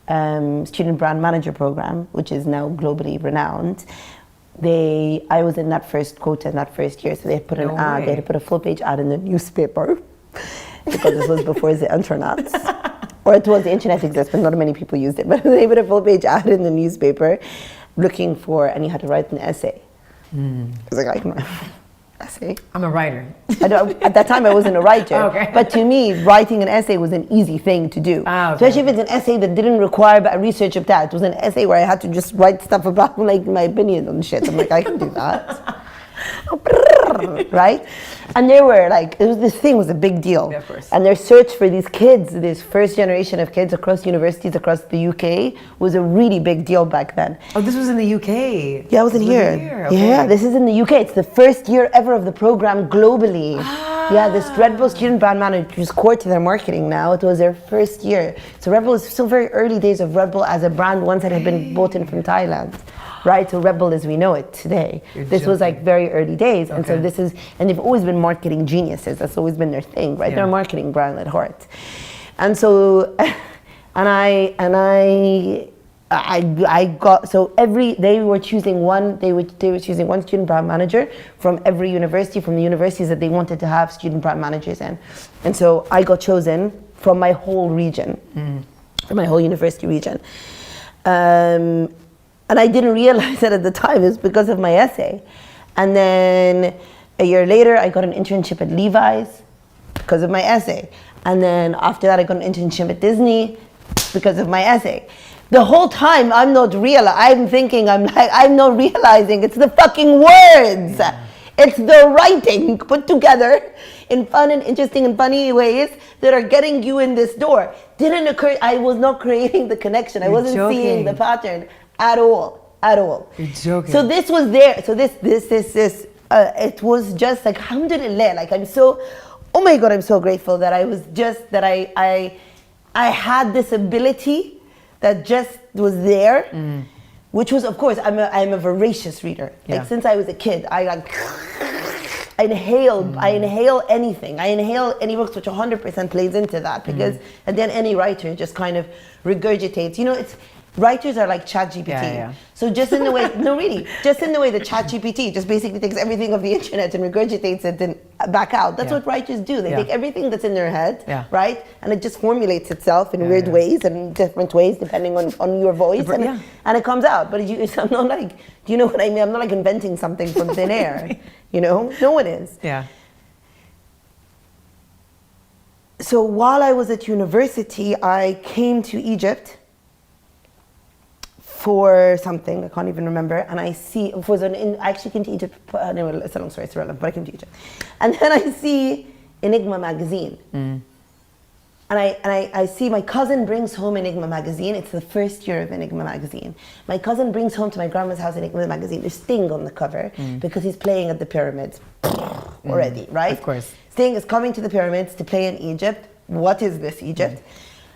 student brand manager program, which is now globally renowned. I was in that first quota in that first year, so they had put an ad, they had to put a full page ad in the newspaper, because this was before the internet. Or it was, the internet exists, but not many people used it. But they put a full page ad in the newspaper looking for, and you had to write an essay. I was like, essay? I'm a writer. At that time I wasn't a writer. Okay. But to me, writing an essay was an easy thing to do. Okay. Especially if it's an essay that didn't require a research of that. It was an essay where I had to just write stuff about like my opinion on shit. I'm like, I can do that. Right? And they were like, this thing was a big deal. Yeah, of course. And their search for these kids, this first generation of kids across universities across the UK, was a really big deal back then. Oh, this was in the UK? Yeah, I was in here. Okay. Yeah, this is in the UK. It's the first year ever of the program globally. Yeah, this Red Bull student brand manager is core to their marketing now. It was their first year. So Red Bull is still very early days of Red Bull as a brand once it had been bought in from Thailand. Right, so Red Bull as we know it today. This was like very early days, and so this is, and they've always been marketing geniuses. That's always been their thing, right? Yeah. They're a marketing brand at heart, and so, I got, so they were choosing one student brand manager from every university, from the universities that they wanted to have student brand managers in, and so I got chosen from my whole region, from my whole university region. And I didn't realize it at the time. It was because of my essay. And then a year later, I got an internship at Levi's because of my essay. And then after that, I got an internship at Disney because of my essay. The whole time, I'm not realizing it's the fucking words. It's the writing put together in fun and interesting and funny ways that are getting you in this door. Didn't occur, I was not creating the connection. I wasn't seeing the pattern. At all. You're joking. So this was there. So this, it was just like, alhamdulillah, like I'm so, oh my God, I'm so grateful that I was just, that I had this ability that just was there. which was, of course, I'm a voracious reader. Yeah. Like since I was a kid, I inhale anything. I inhale any books, which 100% plays into that, because and then any writer just kind of regurgitates. You know, writers are like ChatGPT. Yeah. So just in the way, no, really, just in the way that ChatGPT just basically takes everything of the internet and regurgitates it and back out. That's what writers do. They take everything that's in their head, right, and it just formulates itself in weird ways and different ways depending on your voice, and it comes out. But I'm not like, do you know what I mean? I'm not like inventing something from thin air. You know, no one is. Yeah. So while I was at university, I came to Egypt for something, I can't even remember, and I actually came to Egypt, anyway, it's a long story, it's irrelevant, but I came to Egypt. And then I see Enigma magazine. And I see my cousin brings home Enigma magazine. It's the first year of Enigma magazine. My cousin brings home to my grandma's house Enigma magazine. There's Sting on the cover because he's playing at the pyramids already, right? Of course. Sting is coming to the pyramids to play in Egypt. What is this, Egypt?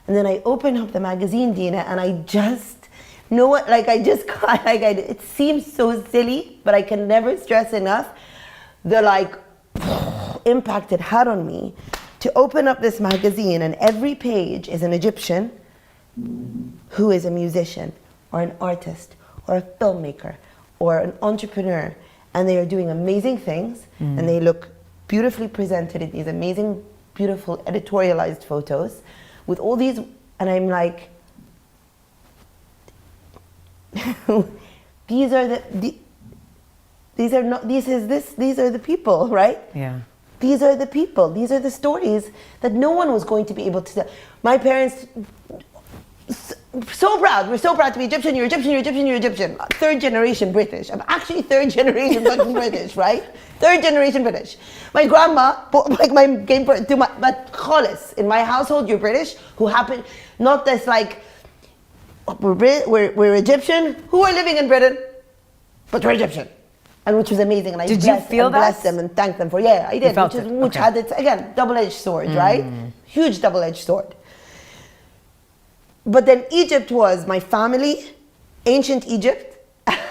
And then I open up the magazine, Dina, and I just, know what, like I just got, like it seems so silly, but I can never stress enough the like impact it had on me to open up this magazine, and every page is an Egyptian who is a musician or an artist or a filmmaker or an entrepreneur, and they are doing amazing things and they look beautifully presented in these amazing, beautiful editorialized photos with all these, and I'm like, these are the people, right? Yeah. These are the people. These are the stories that no one was going to be able to tell. My parents, so proud. We're so proud to be Egyptian. You're Egyptian. You're Egyptian. You're Egyptian. Third generation British. I'm actually third generation fucking British, right? Third generation British. My grandma, like my game, but Kholis, in my household, you're British. Who happen, not this like. We're Egyptian who are living in Britain, but we're Egyptian, and which was amazing. And I blessed them and thanked them for. Yeah, I did. Which had its again double-edged sword, right? Huge double-edged sword. But then Egypt was my family, ancient Egypt,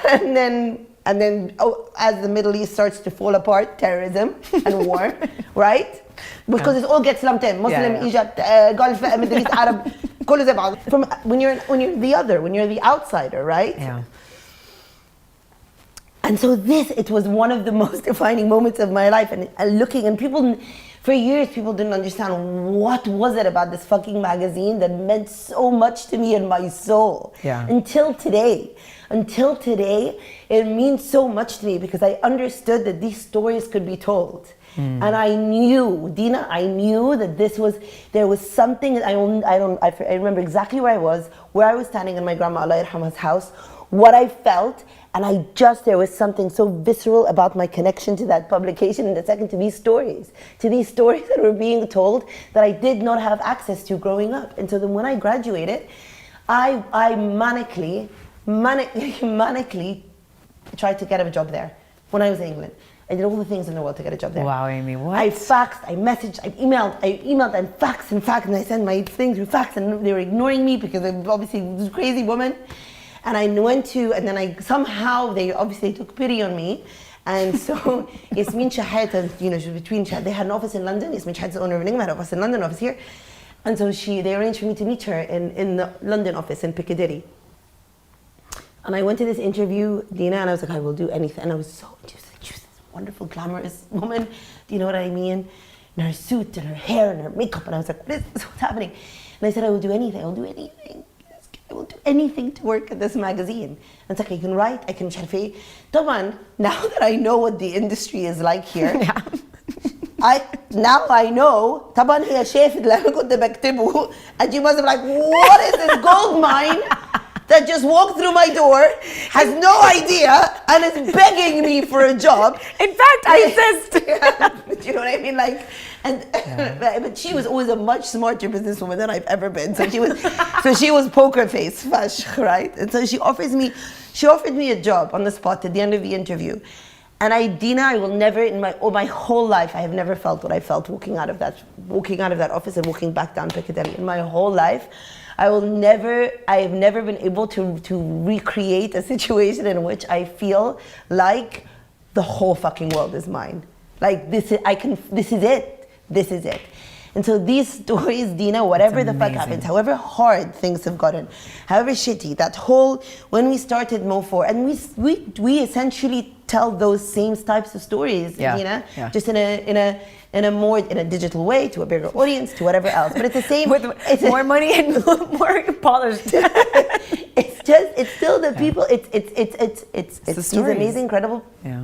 and then as the Middle East starts to fall apart, terrorism and war, right? Because it all gets lumped in. Muslim, Egypt, Gulf, Middle East, Arab, كله زي بعض. From when you're the outsider, right? Yeah. And so it was one of the most defining moments of my life, and looking, and people, for years, people didn't understand what was it about this fucking magazine that meant so much to me and my soul. Yeah. Until today, it means so much to me because I understood that these stories could be told. And I knew, Dina, that there was something that I remember exactly where I was standing in my grandma Allah Yarhamah's house, what I felt, and there was something so visceral about my connection to that publication, and the second to these stories that were being told that I did not have access to growing up. And so then when I graduated, I manically tried to get a job there when I was in England. I did all the things in the world to get a job there. Wow, Amy, what? I faxed, I messaged, I emailed and faxed, and I sent my thing through fax, and they were ignoring me because I'm obviously this crazy woman. And I went to, and then they obviously took pity on me. And so Yasmin Shahat, she was between, they had an office in London. Yasmin Shahat is the owner of Enigma, had an office in London, office here. And so they arranged for me to meet her in the London office in Piccadilly. And I went to this interview, Dina, and I was like, I will do anything. And I was so interested. She was this wonderful, glamorous woman. Do you know what I mean? And her suit and her hair and her makeup. And I was like, what's happening? And I said, I will do anything. I will do anything. I will do anything to work at this magazine. And it's like, I can write, I can شرفي. طبعا, now that I know what the industry is like here, now I know, طبعا هي شافت اللي أنا كنت بكتبه, and she must have like, what is this gold mine that just walked through my door, has no idea, and is begging me for a job? In fact, I insist. Do you know what I mean? Like, but she was always a much smarter businesswoman than I've ever been. So she was poker face, right? And so she offered me a job on the spot at the end of the interview. And Dina, I will never in my whole life, I have never felt what I felt walking out of that office and walking back down Piccadilly. In my whole life, I have never been able to recreate a situation in which I feel like the whole fucking world is mine. Like this is it. And so these stories, Dina, whatever the fuck happens, however hard things have gotten, however shitty, that whole, when we started Mo4, and we essentially tell those same types of stories, Dina, just in a digital way, to a bigger audience, to whatever else. But it's the same. It's more money and more polished. It's still the people. It's these amazing, incredible. Yeah.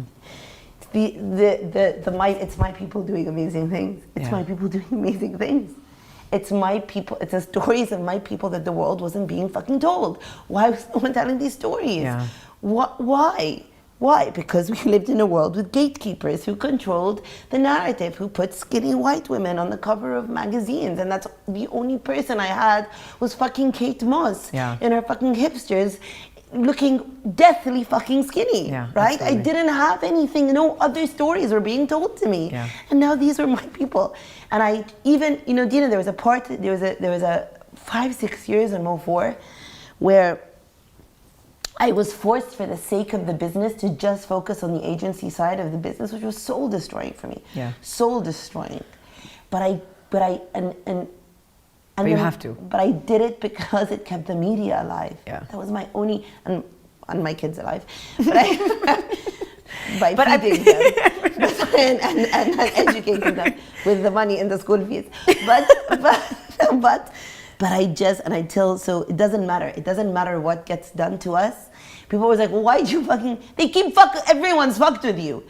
It's my people doing amazing things. It's my people doing amazing things. It's my people. It's the stories of my people that the world wasn't being fucking told. Why was no one telling these stories? Yeah. Why? Why? Because we lived in a world with gatekeepers who controlled the narrative, who put skinny white women on the cover of magazines, and that's the only person I had was fucking Kate Moss in her fucking hipsters, looking deathly fucking skinny, right? Absolutely. I didn't have anything, no other stories were being told to me. Yeah. And now these were my people. And I even, Dina, there was a 5-6 years in Mo4 where I was forced for the sake of the business to just focus on the agency side of the business, which was soul destroying for me. Yeah. Soul destroying. But you have to. But I did it because it kept the media alive. Yeah. That was my only, and my kids alive. By feeding them and educating them with the money in the school fees. But so it doesn't matter. It doesn't matter what gets done to us. People were like, well, why'd you everyone's fucked with you.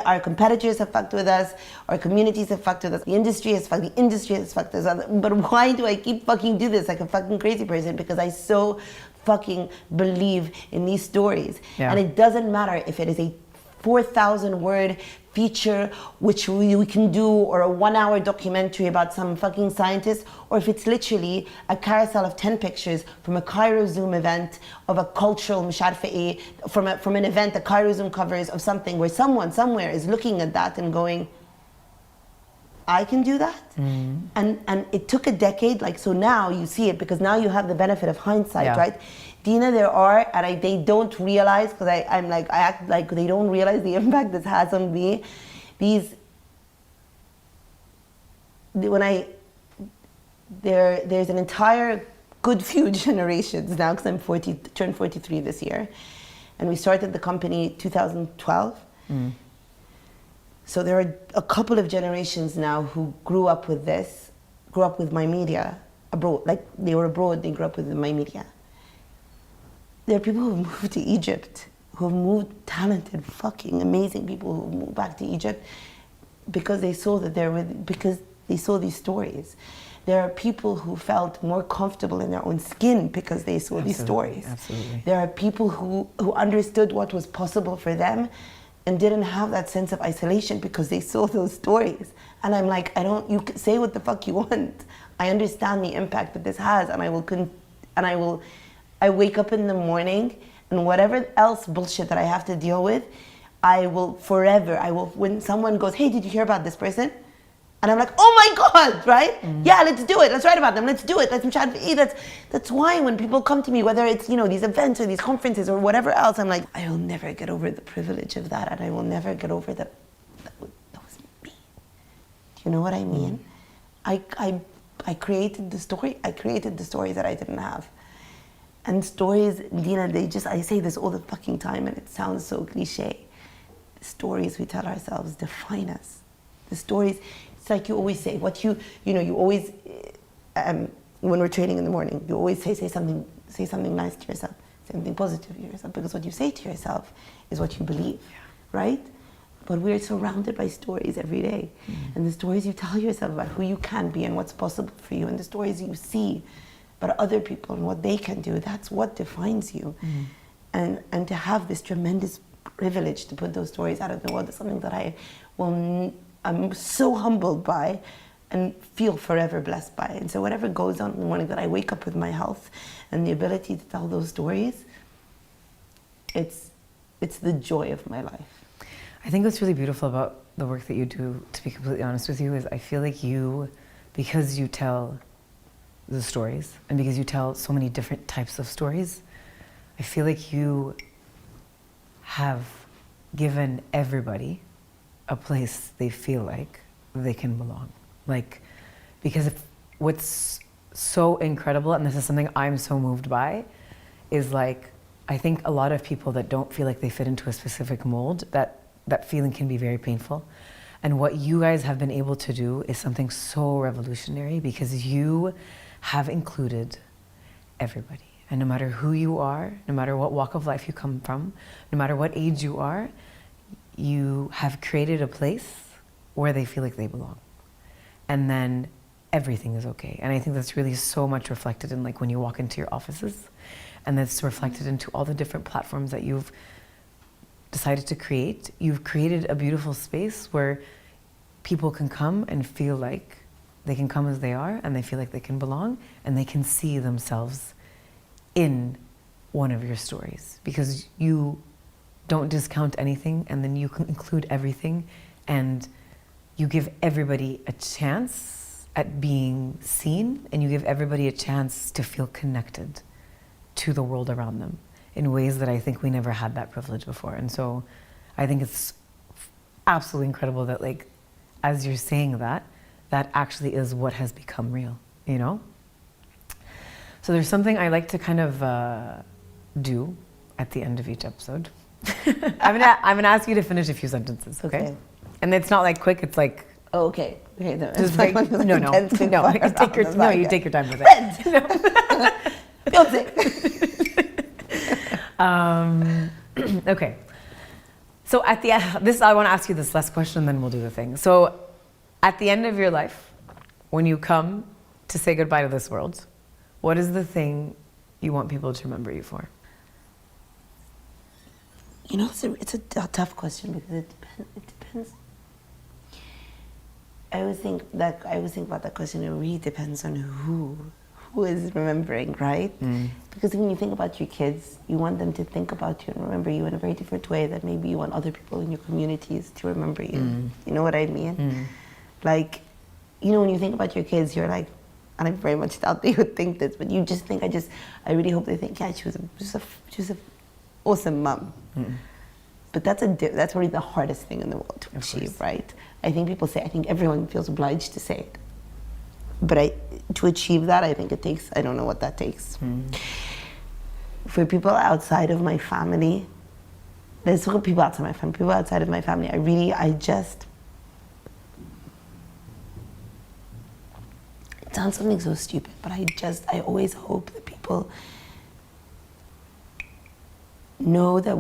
Our competitors have fucked with us. Our communities have fucked with us. The industry has fucked us. But why do I keep fucking do this like a fucking crazy person? Because I so fucking believe in these stories. Yeah. And it doesn't matter if it is a 4,000 word feature which we can do, or a 1 hour documentary about some fucking scientist, or if it's literally a carousel of 10 pictures from a Cairo Zoom event of a cultural from an event that Cairo Zoom covers of something where someone somewhere is looking at that and going, I can do that. And it took a decade, so now you see it because now you have the benefit of hindsight, right? Dina, they don't realize, because I act like they don't realize the impact this has on me. There's an entire good few generations now, because I'm turned 43 this year, and we started the company 2012. So there are a couple of generations now who grew up with my media abroad. Like they were abroad, they grew up with my media. There are people who have moved to Egypt, who have moved, talented, fucking amazing people who moved back to Egypt because they saw because they saw these stories. There are people who felt more comfortable in their own skin because they saw these stories. Absolutely. There are people who understood what was possible for them and didn't have that sense of isolation because they saw those stories. And I'm like, you can say what the fuck you want. I understand the impact that this has, and I wake up in the morning, and whatever else bullshit that I have to deal with, when someone goes, hey, did you hear about this person? And I'm like, oh my God, right? Yeah, let's do it. Let's write about them. Let's do it. Let's chat. That's why when people come to me, whether it's, these events or these conferences or whatever else, I'm like, I will never get over the privilege of that. And I will never get over that was me. Do you know what I mean? I created the story. I created the stories that I didn't have. And stories, Dina, I say this all the fucking time and it sounds so cliche. The stories we tell ourselves define us. The stories, it's like you always say, you always, when we're training in the morning, you always say something nice to yourself, say something positive to yourself, because what you say to yourself is what you believe, right? But we're surrounded by stories every day. And the stories you tell yourself about who you can be and what's possible for you, and the stories you see about other people and what they can do, that's what defines you. And to have this tremendous privilege to put those stories out of the world is something that I'm so humbled by and feel forever blessed by. And so whatever goes on in the morning, that I wake up with my health and the ability to tell those stories, it's the joy of my life. I think what's really beautiful about the work that you do, to be completely honest with you, is I feel like you, because you tell the stories and because you tell so many different types of stories, I feel like you have given everybody a place they feel like they can belong. Like, because if, what's so incredible, and this is something I'm so moved by, is like, I think a lot of people that don't feel like they fit into a specific mold, that feeling can be very painful. And what you guys have been able to do is something so revolutionary, because you have included everybody. And no matter who you are, no matter what walk of life you come from, no matter what age you are, you have created a place where they feel like they belong. And then everything is okay. And I think that's really so much reflected in like when you walk into your offices, and that's reflected into all the different platforms that you've decided to create. You've created a beautiful space where people can come and feel like they can come as they are, and they feel like they can belong, and they can see themselves in one of your stories, because you don't discount anything, and then you can include everything, and you give everybody a chance at being seen, and you give everybody a chance to feel connected to the world around them in ways that I think we never had that privilege before. And so I think it's absolutely incredible that, like, as you're saying that, that actually is what has become real, you know? So there's something I like to kind of do at the end of each episode. I'm gonna ask you to finish a few sentences, okay? And it's not like quick, it's like, Oh, okay. Okay. No, just like, like, no, you take your time with it. Okay. So at the end, I want to ask you this last question, then we'll do the thing. So at the end of your life, when you come to say goodbye to this world, what is the thing you want people to remember you for? You know, it's a tough question, because it depends. I always think about that question. It really depends on who is remembering, right? Because when you think about your kids, you want them to think about you and remember you in a very different way that maybe you want other people in your communities to remember you. You know what I mean? Like, you know, when you think about your kids, you're like, and I very much doubt they would think this, but you just think, I really hope they think, yeah, she was an awesome mom. But that's really the hardest thing in the world to achieve, right? I think everyone feels obliged to say it. But to achieve that, I think it takes, I don't know what that takes. For people outside of my family, let's look at people outside my family. People outside of my family, it sounds something so stupid, but I always hope that people know that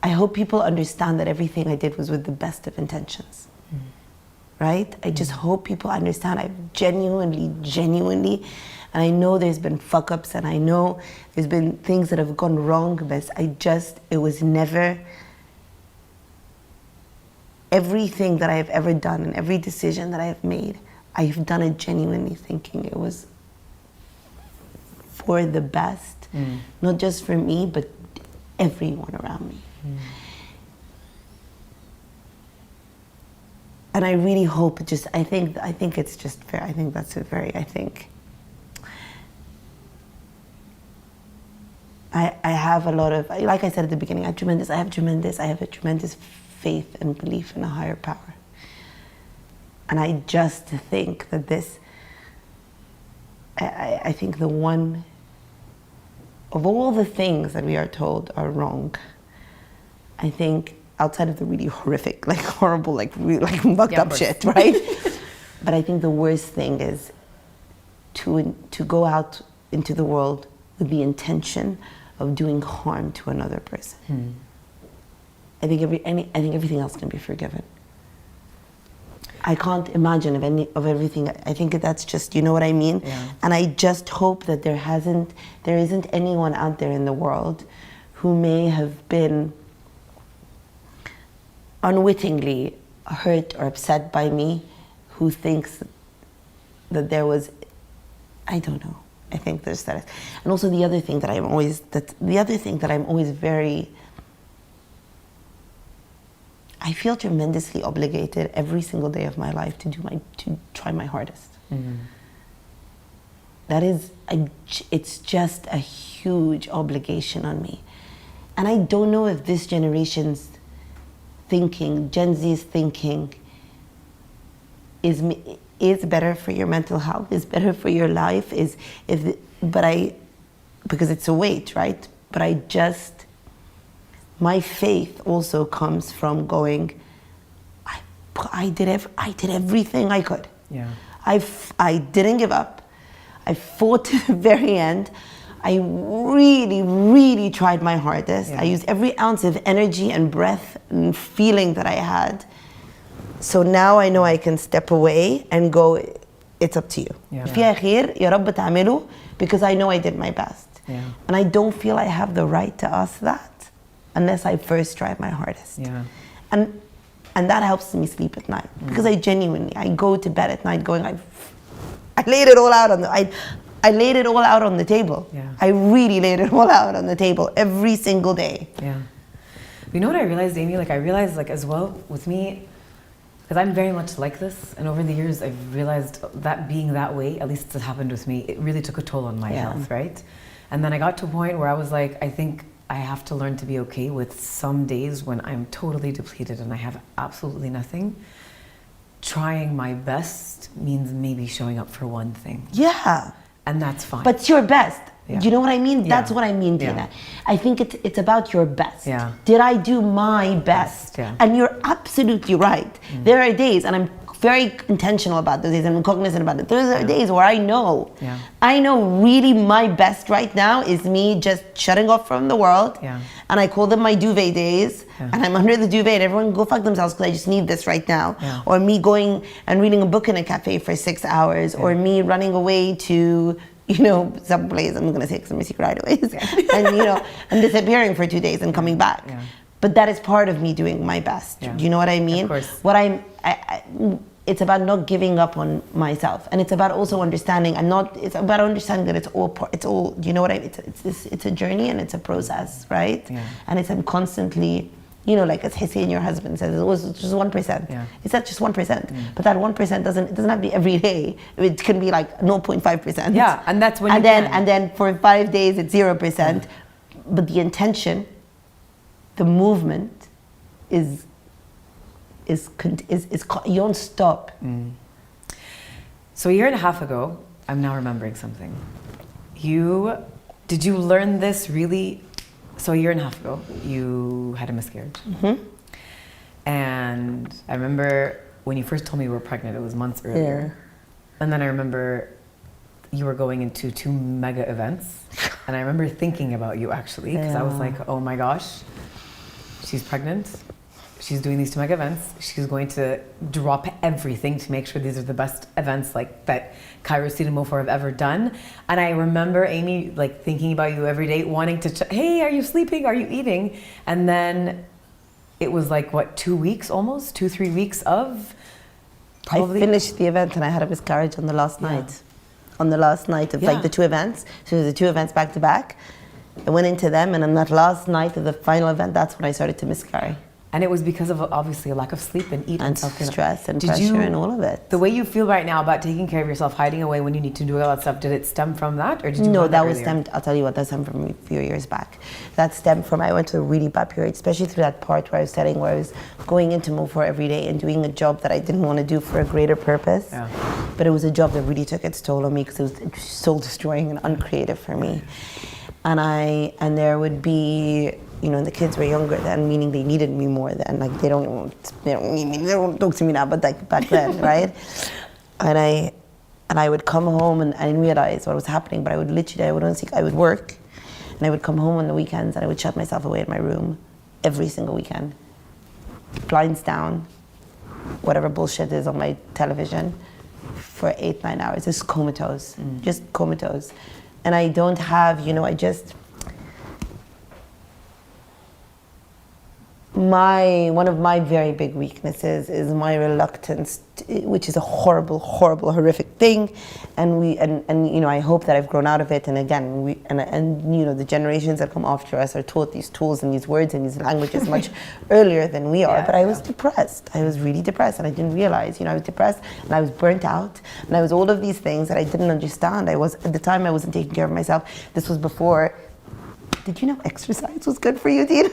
I hope people understand that everything I did was with the best of intentions, right? I just hope people understand I've genuinely, and I know there's been fuck-ups, and I know there's been things that have gone wrong, but it was never, everything that I have ever done and every decision that I have made, I have done it genuinely thinking it was for the best, not just for me, but everyone around me. And I really hope I think it's just fair. I think that's I have a lot of, like I said at the beginning, I have a tremendous faith and belief in a higher power. And I just think that I think the one of all the things that we are told are wrong, I think outside of the really horrific, like horrible, like really, like fucked up shit, right? But I think the worst thing is to go out into the world with the intention of doing harm to another person. I think everything else can be forgiven. I can't imagine of everything. I think that's just, you know what I mean? Yeah. And I just hope that there isn't anyone out there in the world who may have been unwittingly hurt or upset by me, who thinks that there was, I don't know. I think there's that. And also the other thing that I'm always very, I feel tremendously obligated every single day of my life to try my hardest. That is, it's just a huge obligation on me. And I don't know if this generation's thinking, Gen Z's thinking, is better for your mental health, is better for your life, because it's a weight, right? But my faith also comes from going, I did everything I could. Yeah. I didn't give up. I fought to the very end. I really, really tried my hardest. Yeah. I used every ounce of energy and breath and feeling that I had. So now I know I can step away and go, it's up to you. Yeah. فيها خير يا رب تعمله, because I know I did my best. Yeah. And I don't feel I have the right to ask that unless I first tried my hardest. Yeah. And that helps me sleep at night, because I go to bed at night going, I laid it all out I laid it all out on the table. Yeah. I really laid it all out on the table every single day. Yeah. You know what I realized, Amy? I realized as well with me, because I'm very much like this, and over the years I've realized that being that way, at least it happened with me, it really took a toll on my health, right? And then I got to a point where I was like, I think I have to learn to be okay with some days when I'm totally depleted and I have absolutely nothing. Trying my best means maybe showing up for one thing. Yeah. And that's fine. But it's your best. Yeah. Do you know what I mean? Yeah. That's what I mean, Dina. Yeah. I think it's about your best. Yeah. Did I do my best? Yeah. And you're absolutely right. There are days, and I'm very intentional about those days, and I'm cognizant about it. Those are days where I know really my best right now is me just shutting off from the world. Yeah. And I call them my duvet days. Yeah. And I'm under the duvet and everyone go fuck themselves because I just need this right now. Yeah. Or me going and reading a book in a cafe for 6 hours. Or me running away to, some place, I'm gonna say because I'm a secret hideaways. And disappearing for 2 days and coming back. Yeah. But that is part of me doing my best. Yeah. Do you know what I mean? Of course. It's about not giving up on myself, and it's about also understanding. It's about understanding that it's all. You know what I mean? It's a journey and it's a process, right? Yeah. And I'm constantly, like as Hussein, your husband says, it was just 1%. Yeah. It's not just 1%, but that 1% doesn't have to be every day. It can be like 0.5%. Yeah, and that's when. And then for 5 days it's 0%, but the intention, the movement, is you don't stop. So a year and a half ago, I'm now remembering something. Did you learn this really? So a year and a half ago, you had a miscarriage. And I remember when you first told me you were pregnant, it was months earlier. And then I remember you were going into 2 mega events. And I remember thinking about you actually, because I was like, oh my gosh, she's pregnant. She's doing these 2 mega events. She's going to drop everything to make sure these are the best events that Cairo City and Mofor have ever done. And I remember Amy thinking about you every day, wanting to hey, are you sleeping? Are you eating? And then it was 2 weeks almost, 2-3 weeks of probably. I finished the event and I had a miscarriage on the last night. On the last night of the 2 events. So the 2 events back to back. I went into them, and on that last night of the final event, that's when I started to miscarry. And it was because of obviously a lack of sleep and eat And self-care. stress and pressure and all of it. The way you feel right now about taking care of yourself, hiding away when you need to do all that stuff, did it stem from that, or did you? No, learn that was earlier? stemmed. I'll tell you what, that stemmed from a few years back. That stemmed from, I went through a really bad period, especially through that part where I was studying, where I was going into Mofor every day and doing a job that I didn't want to do for a greater purpose. Yeah. But it was a job that really took its toll on me because it was soul destroying and uncreative for me. And there would be, the kids were younger then, meaning they needed me more then. They don't need me, they don't talk to me now, but back then, right? And I would come home and I didn't realize what was happening, but I would work, and I would come home on the weekends and I would shut myself away in my room every single weekend. Blinds down, whatever bullshit is on my television for 8-9 hours, just comatose. And I don't have, one of my very big weaknesses is my reluctance, which is a horrible, horrible, horrific thing, and I hope that I've grown out of it. And again, the generations that come after us are taught these tools and these words and these languages much earlier than we are. But I was depressed. I was really depressed, and I didn't realize. I was depressed, and I was burnt out, and I was all of these things that I didn't understand. At the time I wasn't taking care of myself. This was before. Did you know exercise was good for you, Tina?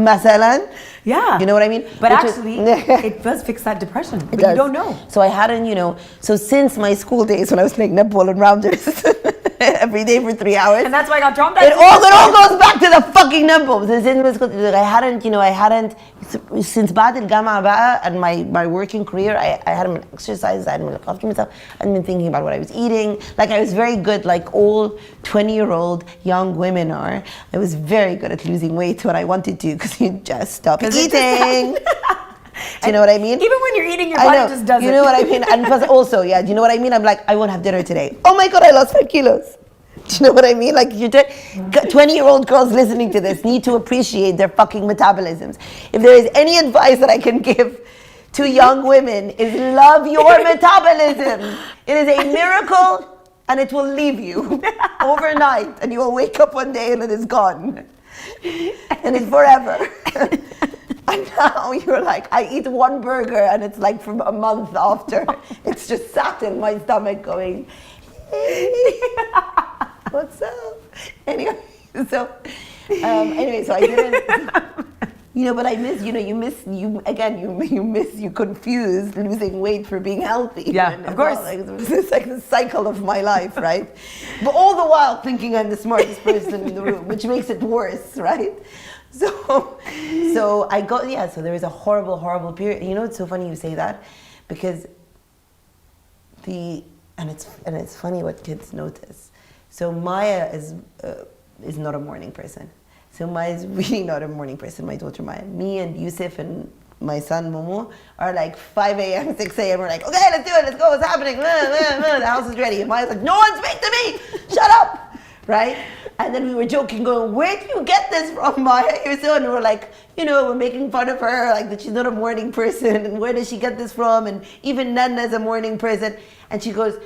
Masalan? Yeah. You know what I mean? But actually, it does fix that depression. But you don't know. So I hadn't, so since my school days when I was playing netball and rounders every day for 3 hours. And that's why I got traumatized. It all goes back to the fucking netball. I hadn't, since بعد الجامعة بقى and my working career, I hadn't been exercising, I hadn't been looking after myself, I hadn't been thinking about what I was eating. Like I was very good, like all 20-year-old young women are. I was very good at losing weight when I wanted to, because you just stop eating. Do you know what I mean? Even when you're eating, your body just does it. You know what I mean? And plus also, do you know what I mean? I'm like, I won't have dinner today. Oh my God, I lost 5 kilos. Do you know what I mean? Like 20-year-old girls listening to this need to appreciate their fucking metabolisms. If there is any advice that I can give to young women, is love your metabolism. It is a miracle, and it will leave you overnight, and you will wake up one day and it is gone. And it's forever. And now you're like, I eat one burger and it's like from a month after. It's just sat in my stomach going, hey, what's up? Anyway, so I didn't, but I miss, you confuse losing weight for being healthy. Yeah, of course. It's like the cycle of my life, right? But all the while thinking I'm the smartest person in the room, which makes it worse, right? So I got, so there was a horrible period. It's so funny you say that, because it's funny what kids notice. So Maya is not a morning person. So Maya is really not a morning person, my daughter Maya. Me and Yusuf and my son Momo are like 5 a.m., 6 a.m. We're like, okay, let's do it, let's go, what's happening? The house is ready. And Maya's like, no one speak to me, shut up, right? And then we were joking, going, where do you get this from, Maya? You're so, and we're like, we're making fun of her, like that she's not a morning person, and where does she get this from? And even Nana's a morning person. And she goes,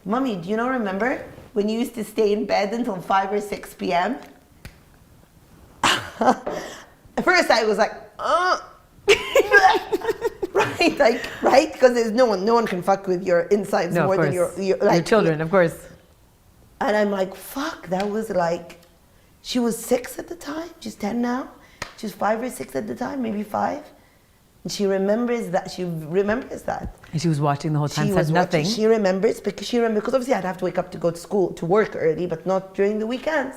Mommy, do you remember when you used to stay in bed until 5 or 6 p.m.? At first I was like, right? Because there's no one can fuck with your insides more than your children, of course. And I'm like, fuck, that was like, she was 6 at the time, she's 10 now. She was 5 or 6 at the time, maybe 5. And she remembers that. And she was watching the whole time, said nothing. She remembers, because obviously I'd have to wake up to go to school, to work early, but not during the weekends.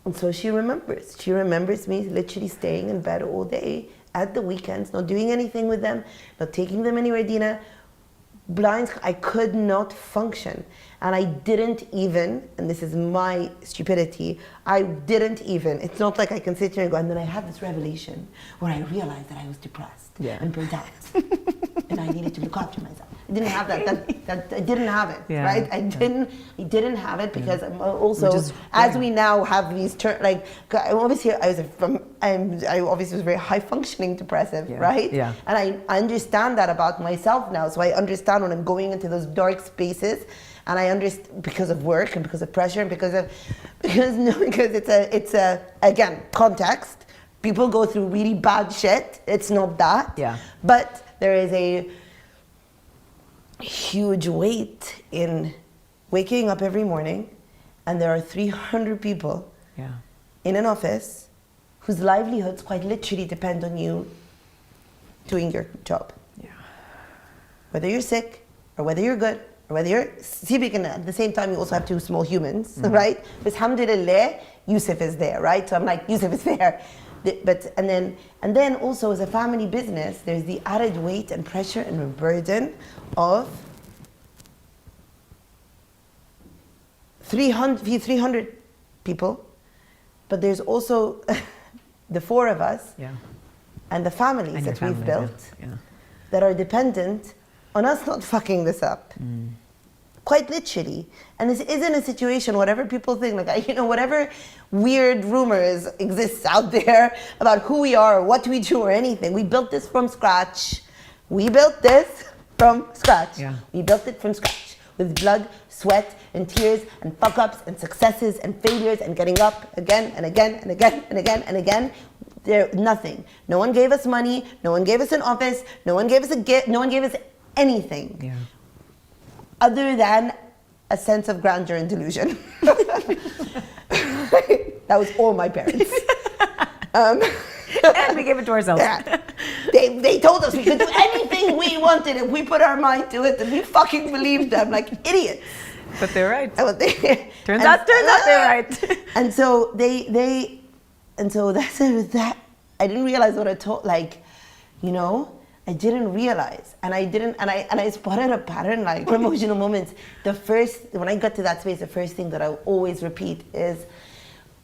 And so she remembers. She remembers me literally staying in bed all day at the weekends, not doing anything with them, not taking them anywhere, Dina. Blinds, I could not function. And I didn't even, and this is my stupidity, it's not like I can sit here and go, and then I had this revelation where I realized that I was depressed and burnt out. And I needed to look after myself. I didn't have that I didn't have it, right? I didn't have it, because I'm also, as we now have these obviously I obviously was very high functioning depressive, right? Yeah. And I understand that about myself now. So I understand when I'm going into those dark spaces, and I understand because of work and because of pressure and because it's a again, context. People go through really bad shit. It's not that. Yeah. But there is a huge weight in waking up every morning, and there are 300 people in an office whose livelihoods quite literally depend on you doing your job. Yeah. Whether you're sick or whether you're good or whether you're sleeping, and at the same time you also have 2 small humans, right? But alhamdulillah, Yusuf is there, right? So I'm like, Yusuf is there. And then also as a family business, there's the added weight and pressure and burden of 300 people, but there's also the 4 of us and the families that we've built that are dependent on us not fucking this up. Quite literally. And this isn't a situation, whatever people think, whatever weird rumors exist out there about who we are or what we do or anything. We built this from scratch. We built this. from scratch. Yeah. We built it from scratch with blood, sweat, and tears, and fuck ups, and successes, and failures, and getting up again and again and again and again and again. There, nothing. No one gave us money. No one gave us an office. No one gave us a gift. No one gave us anything. Yeah. Other than a sense of grandeur and delusion. That was all my parents. And we gave it to ourselves. Yeah. They told us we could do anything we wanted if we put our mind to it, and we fucking believed them like idiots. But they're right. Turns out they're right. And so that I didn't realize what I told, like, you know, I didn't realize, and I spotted a pattern, like emotional moments. When I got to that space, the first thing that I always repeat is,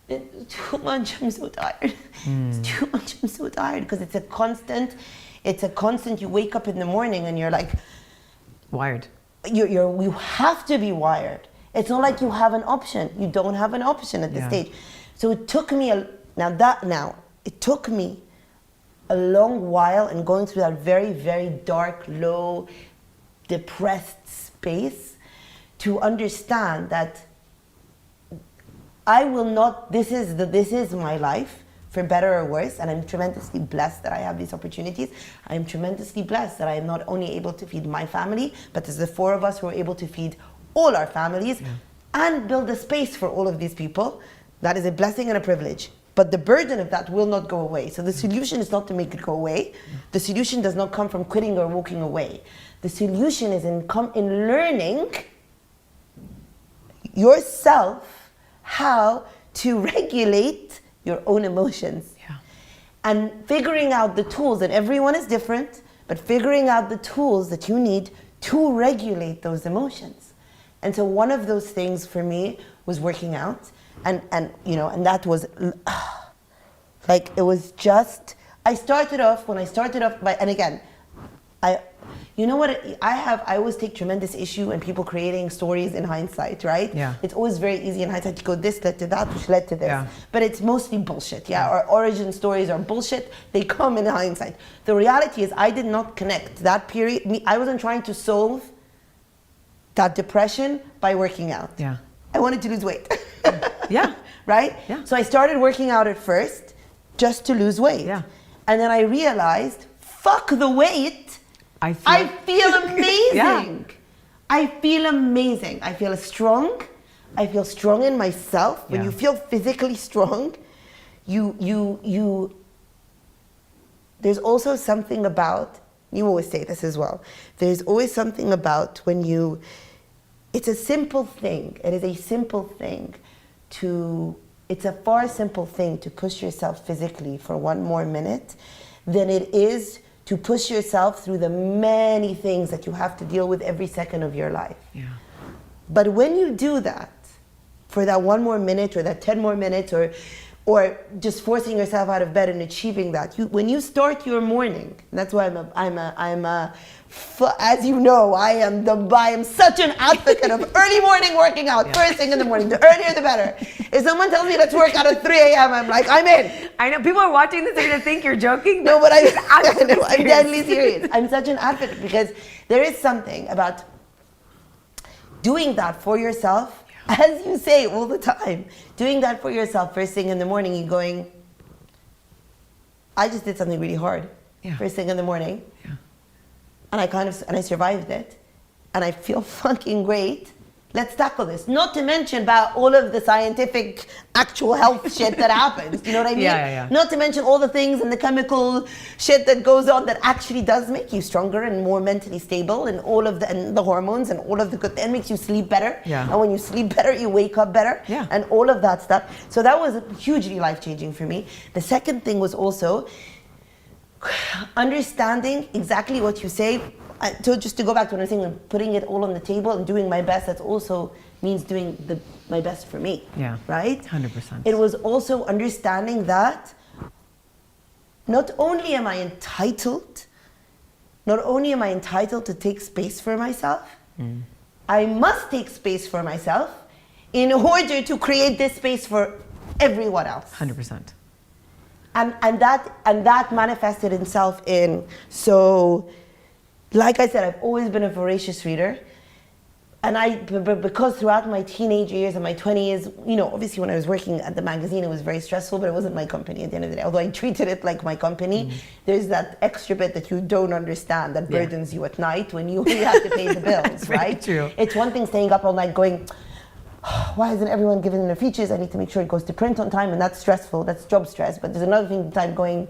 it's too much, I'm so tired. It's too much, I'm so tired, because it's a constant, you wake up in the morning and you're like, Wired. you have to be wired. It's not like you have an option. You don't have an option at this stage. So it took me it took me a long while, and going through that very, very dark, low, depressed space, to understand that I will not, this is my life, for better or worse, and I'm tremendously blessed that I have these opportunities. I'm tremendously blessed that I am not only able to feed my family, but there's the four of us who are able to feed all our families and build a space for all of these people. That is a blessing and a privilege. But the burden of that will not go away. So the solution is not to make it go away. The solution does not come from quitting or walking away. The solution is in learning yourself how to regulate your own emotions. Yeah. And figuring out the tools, and everyone is different, but figuring out the tools that you need to regulate those emotions. And so one of those things for me was working out. And that was like, it was just, I started off by, and again, I always take tremendous issue in people creating stories in hindsight, right? Yeah. It's always very easy in hindsight to go, this led to that, which led to this. Yeah. But it's mostly bullshit, Our origin stories are bullshit. They come in hindsight. The reality is I did not connect that period. I wasn't trying to solve that depression by working out. Yeah. I wanted to lose weight. Yeah. Right? Yeah. So I started working out at first just to lose weight. Yeah. And then I realized, fuck the weight. I feel amazing. Yeah. I feel amazing. I feel strong. I feel strong in myself. When Yeah. you feel physically strong, you there's also something about, you always say this as well, there's always something about when you, it's a simple thing. It is a simple thing it's a far simple thing to push yourself physically for one more minute than it is to push yourself through the many things that you have to deal with every second of your life. Yeah. But when you do that, for that one more minute or that 10 more minutes or just forcing yourself out of bed and achieving that, when you start your morning, that's why as you know, I am such an advocate of early morning working out, first thing in the morning. The earlier the better. If someone tells me let's work out at 3 a.m., I'm like, I'm in. I know people are watching this, they're gonna think you're joking. No, but I'm serious. deadly serious. I'm such an advocate because there is something about doing that for yourself, as you say all the time, doing that for yourself first thing in the morning, you going, I just did something really hard. First thing in the morning. Yeah. And I survived it. And I feel fucking great. Let's tackle this. Not to mention about all of the scientific actual health shit that happens. You know what I mean? Yeah. Not to mention all the things and the chemical shit that goes on that actually does make you stronger and more mentally stable, and all of the hormones and all of the good, and makes you sleep better. Yeah. And when you sleep better, you wake up better. Yeah. And all of that stuff. So that was hugely life-changing for me. The second thing was also understanding exactly what you say. So just to go back to what I was saying, putting it all on the table and doing my best, that also means doing my best for me. Yeah. Right? 100%. It was also understanding that not only am I entitled to take space for myself, I must take space for myself in order to create this space for everyone else. 100%. And that manifested itself in, so like I said, I've always been a voracious reader. And because throughout my teenage years and my 20s, you know, obviously when I was working at the magazine, it was very stressful, but it wasn't my company at the end of the day. Although I treated it like my company, there's that extra bit that you don't understand that burdens you at night when you have to pay the bills, right? True. It's one thing staying up all night going, why isn't everyone giving their features? I need to make sure it goes to print on time, and that's stressful. That's job stress. But there's another thing time going,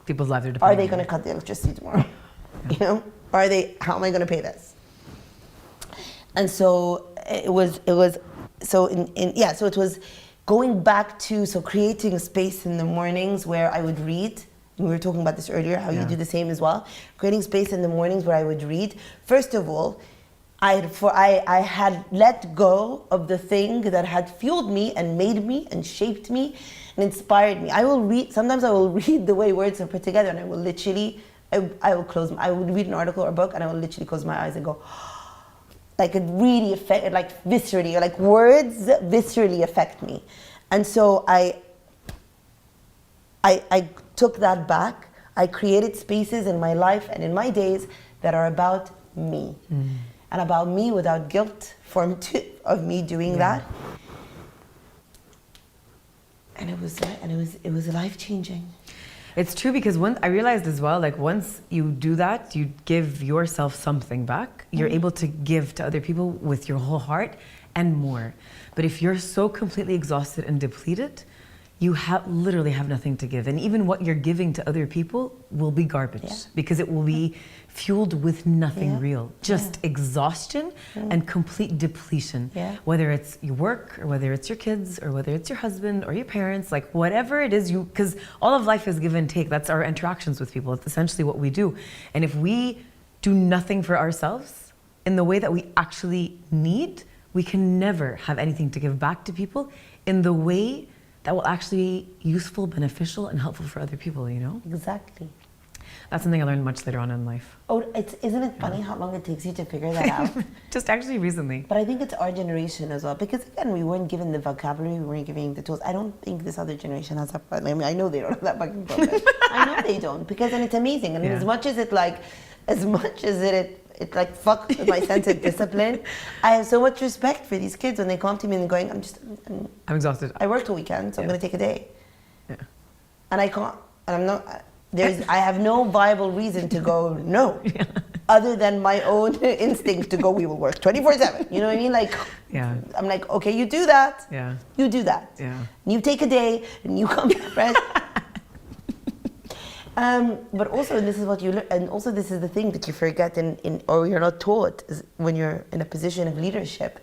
People's lives are are depending they on going to cut the electricity tomorrow? You know, how am I going to pay this? And so it was going back to creating a space in the mornings where I would read. We were talking about this earlier, how you do the same as well. Creating space in the mornings where I would read. First of all, I had let go of the thing that had fueled me and made me and shaped me and inspired me. Sometimes I will read the way words are put together, and I will literally, I would read an article or a book, and I will literally close my eyes and go, like it really affected, like viscerally, or like words viscerally affect me. And so I took that back. I created spaces in my life and in my days that are about me. And about me without guilt of me doing that. And it was life-changing. It's true, because I realized as well, like once you do that, you give yourself something back. You're able to give to other people with your whole heart and more. But if you're so completely exhausted and depleted, you literally have nothing to give. And even what you're giving to other people will be garbage, because it will be fueled with nothing real. Just exhaustion and complete depletion. Whether it's your work, or whether it's your kids, or whether it's your husband or your parents, like whatever it is, because all of life is give and take. That's our interactions with people. It's essentially what we do. And if we do nothing for ourselves in the way that we actually need, we can never have anything to give back to people in the way that will actually be useful, beneficial, and helpful for other people, you know? Exactly. That's something I learned much later on in life. Oh, isn't it funny how long it takes you to figure that out? Just actually recently. But I think it's our generation as well, because again, we weren't given the vocabulary, we weren't given the tools. I don't think this other generation has that problem. I mean, I know they don't have that fucking problem. I know they don't, because then it's amazing. And as much as it fucks with my sense of discipline, I have so much respect for these kids when they come to me and going, I'm exhausted. I worked all weekend, so I'm going to take a day. Yeah. And I can't, and I'm not, I have no viable reason to go no, other than my own instinct to go, we will work 24/7. You know what I mean? Like, I'm like, okay, you do that. Yeah. You do that. Yeah. You take a day and you come back, right? But also, and this is what you learn, and also this is the thing that you forget or you're not taught, is when you're in a position of leadership,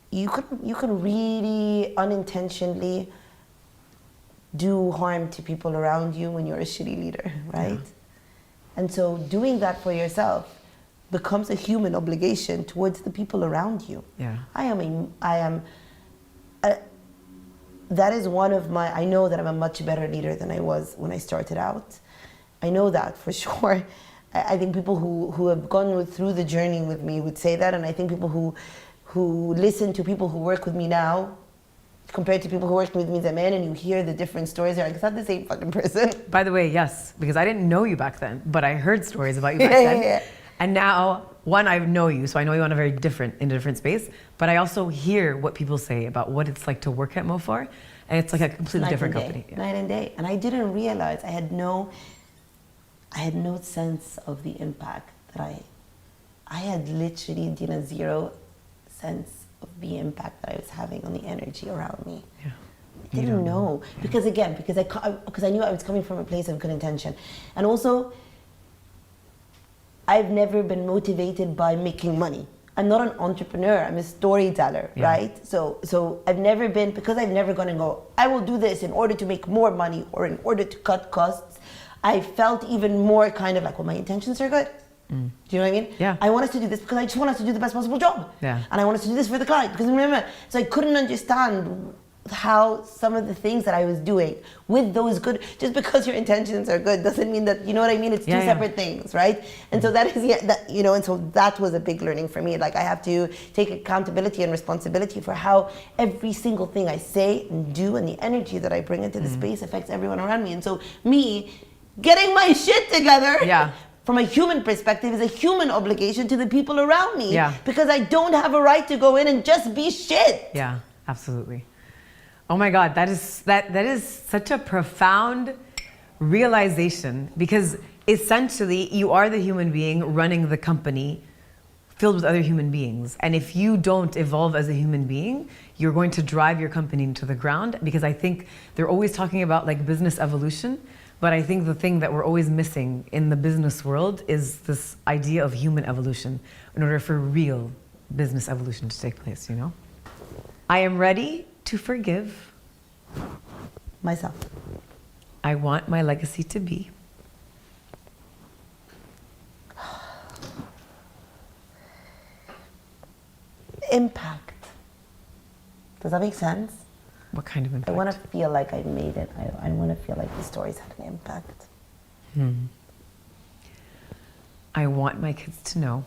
you can really unintentionally do harm to people around you when you're a shitty leader, right? And so doing that for yourself becomes a human obligation towards the people around you. That is one of my, I know that I'm a much better leader than I was when I started out. I know that for sure. I think people who have gone through the journey with me would say that, and I think people who listen to people who work with me now, compared to people who worked with me Zaman, and you hear the different stories, they're like, it's not the same fucking person. By the way, yes, because I didn't know you back then, but I heard stories about you back then. And now, one, I know you, so I know you in a different space, but I also hear what people say about what it's like to work at Mofar, and it's like a completely different company. Night and day. And I didn't realize, I had no sense of the impact that I had literally, Dina, zero sense of the impact that I was having on the energy around me. I didn't know. Because I knew I was coming from a place of good intention. And also, I've never been motivated by making money. I'm not an entrepreneur, I'm a storyteller, right? So I've never been, because I've never gone and go, I will do this in order to make more money or in order to cut costs. I felt even more kind of like, well, my intentions are good. Do you know what I mean? Yeah. I want us to do this because I just want us to do the best possible job. Yeah. And I want us to do this for the client. Because remember, so I couldn't understand how some of the things that I was doing with those good, just because your intentions are good doesn't mean that, you know what I mean? It's two separate things, right? And so that is, and so that was a big learning for me. Like I have to take accountability and responsibility for how every single thing I say and do and the energy that I bring into the space affects everyone around me. And so me getting my shit together from a human perspective, is a human obligation to the people around me. Yeah. Because I don't have a right to go in and just be shit. Yeah, absolutely. Oh my God, that is such a profound realization, because essentially you are the human being running the company filled with other human beings. And if you don't evolve as a human being, you're going to drive your company into the ground, because I think they're always talking about like business evolution. But I think the thing that we're always missing in the business world is this idea of human evolution in order for real business evolution to take place, you know? I am ready to forgive. Myself. I want my legacy to be. Impact. Does that make sense? What kind of impact? I want to feel like I made it. I want to feel like the stories had an impact. I want my kids to know.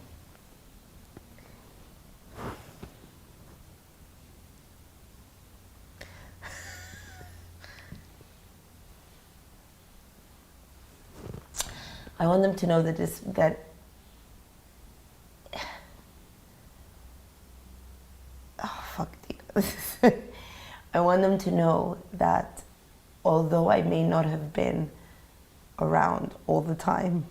I want them to know that oh fuck. I want them to know that although I may not have been around all the time,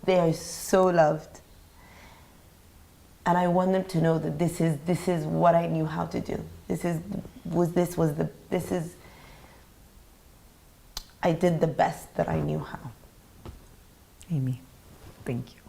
they are so loved. And I want them to know that this is what I knew how to do. I did the best that I knew how. Amy, thank you.